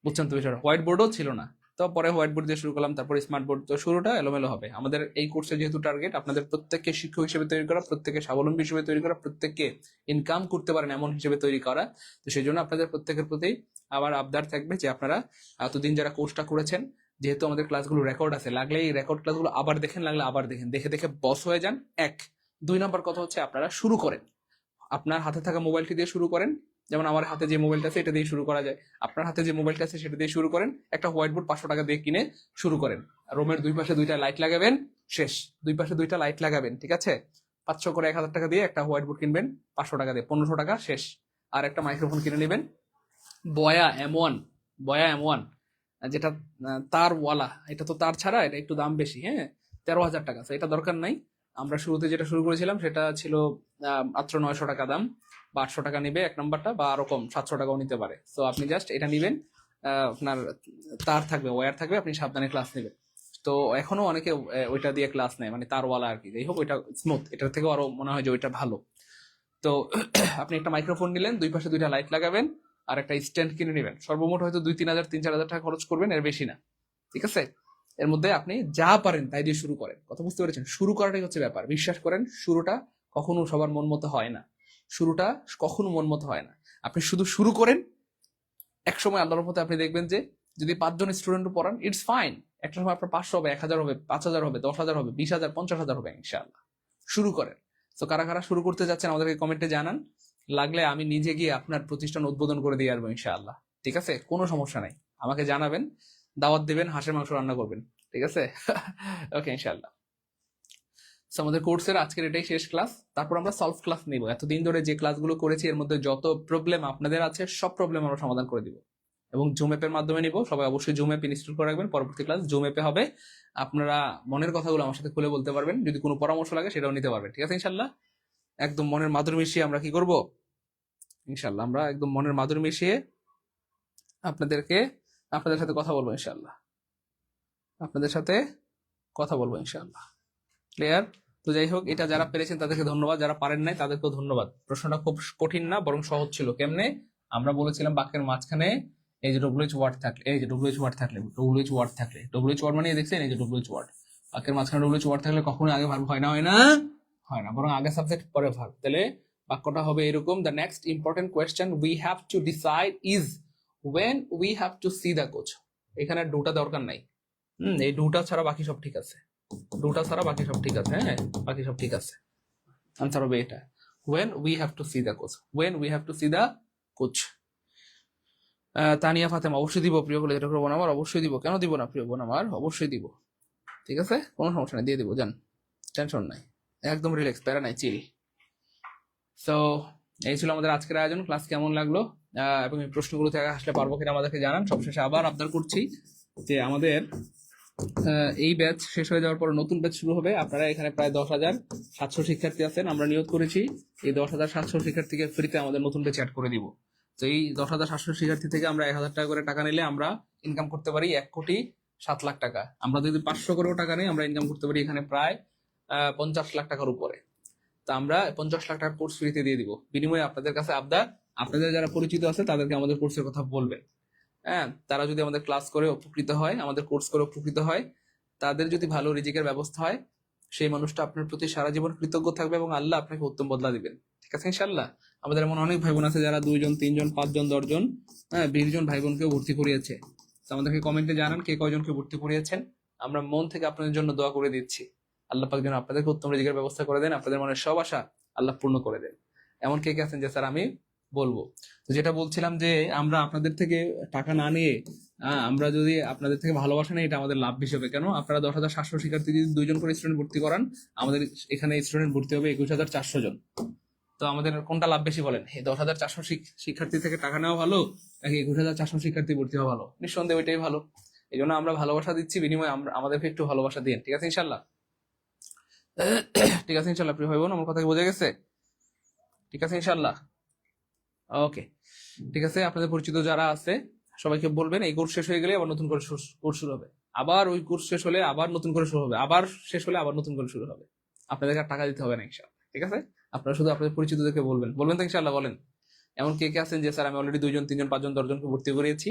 বুঝছেন তো বিষয়টা, হোয়াইট বোর্ডও ছিল না। তো পরে হোয়াইট বোর্ড দিয়ে শুরু করলাম, তারপরে স্মার্ট বোর্ড। তো শুরুটা এলোমেলো হবে। আমাদের এই কোর্সে যেহেতু টার্গেট আপনাদের প্রত্যেককে শিক্ষক হিসেবে তৈরি করা, প্রত্যেককে স্বাবলম্বী হিসেবে তৈরি করা, প্রত্যেককে ইনকাম করতে পারেন এমন হিসেবে তৈরি করা, তো সেই জন্য আপনাদের প্রত্যেকের প্রতি আমার আবদার থাকবে যে আপনারা এতদিন যারা কোর্সটা করেছেন, যেহেতু আমাদের ক্লাসগুলো রেকর্ড আছে, লাগলে এই রেকর্ড ক্লাসগুলো আবার দেখেন, লাগলে আবার দেখেন, দেখে দেখে বস হয়ে যান। 1 2 নাম্বার কথা হচ্ছে আপনারা শুরু করেন, আপনার হাতে থাকা মোবাইলটি দিয়ে শুরু করেন। যেমন আমার হাতে যে মোবাইলটা আছে এটা দিয়ে শুরু করা যায়, আপনার হাতে যে মোবাইলটা আছে সেটা দিয়ে শুরু করেন। একটা হোয়াইট বোর্ড 500 টাকা দিয়ে কিনে শুরু করেন। রুমের দুই পাশে 2টা লাইট লাগাবেন, শেষ। দুই পাশে 2টা লাইট লাগাবেন, ঠিক আছে। 500 করে 1000 টাকা দিয়ে একটা হোয়াইট বোর্ড কিনবেন, 500 টাকা দিয়ে 1500 টাকা, শেষ। আর একটা মাইক্রোফোন কিনে নেবেন, বয়া M1, বয়া M1, যেটা তারওয়ালা। এটা তো তার ছাড়া, এটা একটু দাম বেশি, হ্যাঁ, 13,000 টাকা। এটা দরকার নাই। আমরা শুরুতে যেটা শুরু করেছিলাম সেটা ছিল মাত্র 900 টাকা দাম, বা 800 টাকা নিবে এক নাম্বারটা, বা আরো কম 700 টাকাও নিতে পারে। তো আপনি জাস্ট এটা নিবেন, আপনার তার থাকবে, ওয়্যার থাকবে, আপনি সাবধানে ক্লাস নেবেন। তো এখনো অনেকে ওইটা দিয়ে ক্লাস নেয়, মানে তারওয়ালা আর কি। যাই হোক, ওইটা স্মুথ, এটার থেকেও আরো মনে হয় যে ওইটা ভালো। তো আপনি একটা মাইক্রোফোন নিলেন, দুই পাশে 2টা লাইট লাগাবেন, আর একটা স্ট্যান্ড কিনে নেবেন। সর্বমোট হয়তো 2-3 হাজার 3-4 হাজার টাকা খরচ করবেন, এর বেশি না, ঠিক আছে। এর মধ্যে আপনি যা পারেন তাই দিয়ে শুরু করেন। কথা বুঝতে পেরেছেন? শুরু করাটাই হচ্ছে ব্যাপার। বিশ্বাস করেন, শুরুটা কখনো সবার মন মতো হয় না, শুরুটা কখনো মন মতো হয় না। আপনি শুধু শুরু করেন, এক সময় আল্লাহর মতো আপনি দেখবেন যে যদি 5 জন স্টুডেন্ট পড়ান, ইটস ফাইন। একটা সময় আপনার 500 হবে, 1000 হবে, 5000 হবে, 10,000 হবে, 20,000, 50,000 হবে, ইনশাআল্লাহ। শুরু করেন। তো কারা কারা শুরু করতে যাচ্ছেন আমাদেরকে কমেন্টে জানান, লাগলে আমি নিজে গিয়ে আপনার প্রতিষ্ঠান উদ্বোধন করে দিয়ে আসবো ইনশাআল্লাহ, ঠিক আছে। কোনো সমস্যা নাই, আমাকে জানাবেন, দাওয়াত দিবেন, হাঁসের মাংস রান্না করবেন, ঠিক আছে। ওকে, ইনশাআল্লাহ। আমাদের কোর্সের আজকের এটাই শেষ ক্লাস, তারপর আমরা সলভ ক্লাস নিব। এতদিন ধরে যে ক্লাসগুলো করেছি এর মধ্যে যত প্রবলেম আপনাদের আছে সব প্রবলেম আমরা সমাধান করে দিব, এবং জুম অ্যাপের মাধ্যমে নিব। সবাই অবশ্যই জুম অ্যাপ ইনস্টল করে রাখবেন। পরবর্তী ক্লাস জুম অ্যাপে হবে, আপনারা মনের কথাগুলো আমার সাথে খুলে বলতে পারবেন, যদি কোনো পরামর্শ লাগে সেটাও নিতে পারবেন, ঠিক আছে ইনশাল্লাহ। একদম মনের মাধুর মিশিয়ে আমরা কি করব, ইনশাল্লাহ আমরা একদম মনের মাধুর মিশিয়ে আপনাদের সাথে কথা বলবো ইনশাল্লাহ, আপনাদের সাথে কথা বলবো ইনশাল্লাহ। ক্লিয়ার? তো যাই হোক, এটা যারা পেরেছেন তাদেরকে ধন্যবাদ, যারা পারেন নাই তাদেরকেও ধন্যবাদ। প্রশ্নটা খুব কঠিন না, বরং সহজ ছিল। কেমনে? আমরা বলেছিলাম বাক্যের মাঝখানে এই যে ডব্লিউএইচ ওয়ার্ড থাকলে, এই যে ডব্লিউএইচ ওয়ার্ড থাকলে, ডব্লিউএইচ ওয়ার্ড থাকলে, ডব্লিউএইচ ওয়ার্ড মানে দেখছেন, এই যে ডব্লিউএইচ ওয়ার্ড, বাক্যের মাঝখানে ডব্লিউএইচ ওয়ার্ড থাকলে কখনো আগে ভার্ব হয় না, হয় না, হয় না, বরং আগে সাবজেক্ট পরে ভার্ব। তাহলে বাক্যটা হবে এরকম: the next important question we have to decide is when we have to see the coach. এখানে ডুটা দরকার নাই, এই ডুটা ছাড়া বাকি সব ঠিক আছে, ডুটা ছাড়া বাকি সব ঠিক আছে, হ্যাঁ, বাকি সব ঠিক আছে। আনসার হবে এটা, when we have to see the coach, when we have to see the coach। Tania Fatema, অবশ্যই দিব প্রিয় বলে, এটা বোন আমার অবশ্যই দিব, কেন দিব না প্রিয় বোন আমার, অবশ্যই দিব, ঠিক আছে, কোনো সমস্যা নেই, দিয়ে দিব, জান, টেনশন নাই, একদম রিল্যাক্স, প্যারা নাই, চিল। সো এই ছিল আমাদের আজকের আয়োজন। ক্লাস কেমন লাগলো এবং এই প্রশ্নগুলো থেকে আসলে পারবো কিনা আমাদেরকে জানান। সবশেষে আবার আবদার করছি যে আমাদের এই ব্যাচ শেষ হয়ে যাওয়ার পর নতুন ব্যাচ শুরু হবে। আপনারা এখানে প্রায় 10,700 শিক্ষার্থী আছেন। আমরা নিয়োগ করেছি এই 10,700 শিক্ষার্থীকে ফ্রিতে আমাদের নতুন ব্যাচ অ্যাড করে দিব। তো এই 10,700 শিক্ষার্থী থেকে আমরা 1,000 টাকা করে টাকা নিলে আমরা ইনকাম করতে পারি 1,07,00,000 টাকা। আমরা যদি 500 করেও টাকা নিই, আমরা ইনকাম করতে পারি এখানে প্রায় 50 লাখ টাকার উপরে। তো আমরা 50 লাখ টাকার কোর্স ফ্রিতে দিয়ে দিব। বিনিময়ে আপনাদের কাছে আবদার, আপনাদের যারা পরিচিত আছে তাদেরকে আমাদের কোর্সের কথা বলবেন। হ্যাঁ, তারা যদি আমাদের ক্লাস করে উপকৃত হয়, আমাদের কোর্স করে উপকৃত হয়, তাদের যদি ভালো রিজিকের ব্যবস্থা হয়, সেই মানুষটা আপনার প্রতি সারা জীবন কৃতজ্ঞ থাকবে এবং আল্লাহ আপনাকে উত্তম বদলা দিবেন। ঠিক আছে ইনশাল্লাহ। আমাদের এমন অনেক ভাই বোন আছে যারা 2 জন 3 জন 5 জন 10 জন 20 জন ভাই বোনকেও ভর্তি করিয়েছে। তো আমাদেরকে কমেন্টে জানান কে কয়জনকে ভর্তি করিয়েছেন। আমরা মন থেকে আপনাদের জন্য দোয়া করে দিচ্ছি। আল্লাহ পাক যেন আপনাদেরকে উত্তম রিজিকের ব্যবস্থা করে দেন, আপনাদের মনের সব আশা আল্লাহ পূর্ণ করে দেন। এমন কে কে আছেন যে স্যার আমি বলবো। তো যেটা বলছিলাম যে আমরা আপনাদের থেকে টাকা না নিয়ে আমরা যদি আপনাদের থেকে ভালোবাসা নেই, এটা আমাদের লাভ হিসেবে। কেন? আপনারা 10,700 শিক্ষার্থী যদি 2 জন করে স্টুডেন্ট ভর্তি করান, আমাদের এখানে স্টুডেন্ট ভর্তি হবে 21,400 জন। তো আমাদের কোনটা লাভ বেশি বলেন? এই 10,400 শিক্ষার্থী থেকে টাকা নেওয়া ভালো নাকি 21,400 শিক্ষার্থী ভর্তি হওয়া ভালো? নিঃসন্দেহে ওইটাই ভালো। এই জন্য আমরা ভালোবাসা দিচ্ছি, বিনিময়ে আমাদেরকে একটু ভালোবাসা দিন। ঠিক আছে ইনশাল্লাহ। ঠিক আছে ইনশাল্লাহ। প্রিয় ভাই বোন, আমার কথা কি বোঝা গেছে? ঠিক আছে ইনশাল্লাহ। ওকে, ঠিক আছে। আপনাদের পরিচিত যারা আছে সবাইকে বলবেন এই কোর্স শেষ হয়ে গেলে আবার নতুন করে কোর্স শুরু হবে। আবার ওই কোর্স শেষ হলে আবার নতুন করে শুরু হবে, আবার শেষ হলে আবার নতুন করে শুরু হবে। আপনাদেরকে আর টাকা দিতে হবে না ইনশাআল্লাহ। ঠিক আছে, আপনারা শুধু আপনাদের পরিচিতদেরকে বলবেন তো ইনশাআল্লাহ। বলেন এমন কে কে আছেন যে স্যার আমি অলরেডি 2 জন 3 জন 5 জন 10 জনকে ভর্তি করিয়েছি,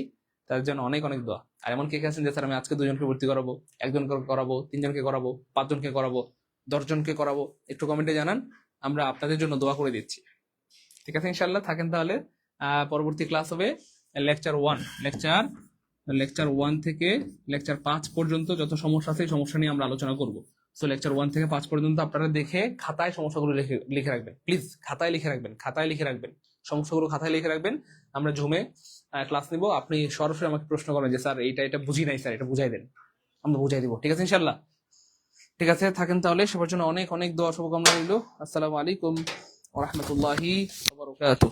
তাদের জন্য অনেক অনেক দোয়া। আর এমন কে কে আছেন যে স্যার আমি আজকে 2 জনকে ভর্তি করাবো, 1 জনকে করাবো, 3 জনকে করাবো, 5 জনকে করাবো, 10 জনকে করাবো, একটু কমেন্টে জানান, আমরা আপনাদের জন্য দোয়া করে দিচ্ছি। ঠিক আছে ইনশাআল্লাহ। থাকেন তাহলে। পরবর্তী ক্লাস হবে লেকচার 1 থেকে লেকচার 5 পর্যন্ত যত সমস্যা আছে এই সমস্যা নিয়ে আমরা আলোচনা করব। সো লেকচার 1 থেকে 5 পর্যন্ত আপনারা দেখে খাতায় সমস্যাগুলো লিখে রাখবেন। প্লিজ খাতায় লিখে রাখবেন সমস্যাগুলো খাতায় লিখে রাখবেন। আমরা জুমে ক্লাস নিব, আপনি সরাসরি আমাকে প্রশ্ন করবেন যে স্যার এটা বুঝি নাই, স্যার এটা বুঝাই দেন, আমরা বুঝাই দিব। ঠিক আছে ইনশাআল্লাহ। ঠিক আছে, থাকেন তাহলে। সবার জন্য অনেক অনেক দোয়া শুভকামনা রইল। আসসালামু আলাইকুম ওয়া রাহমাতুল্লাহি ওয়া বারাকাতুহু।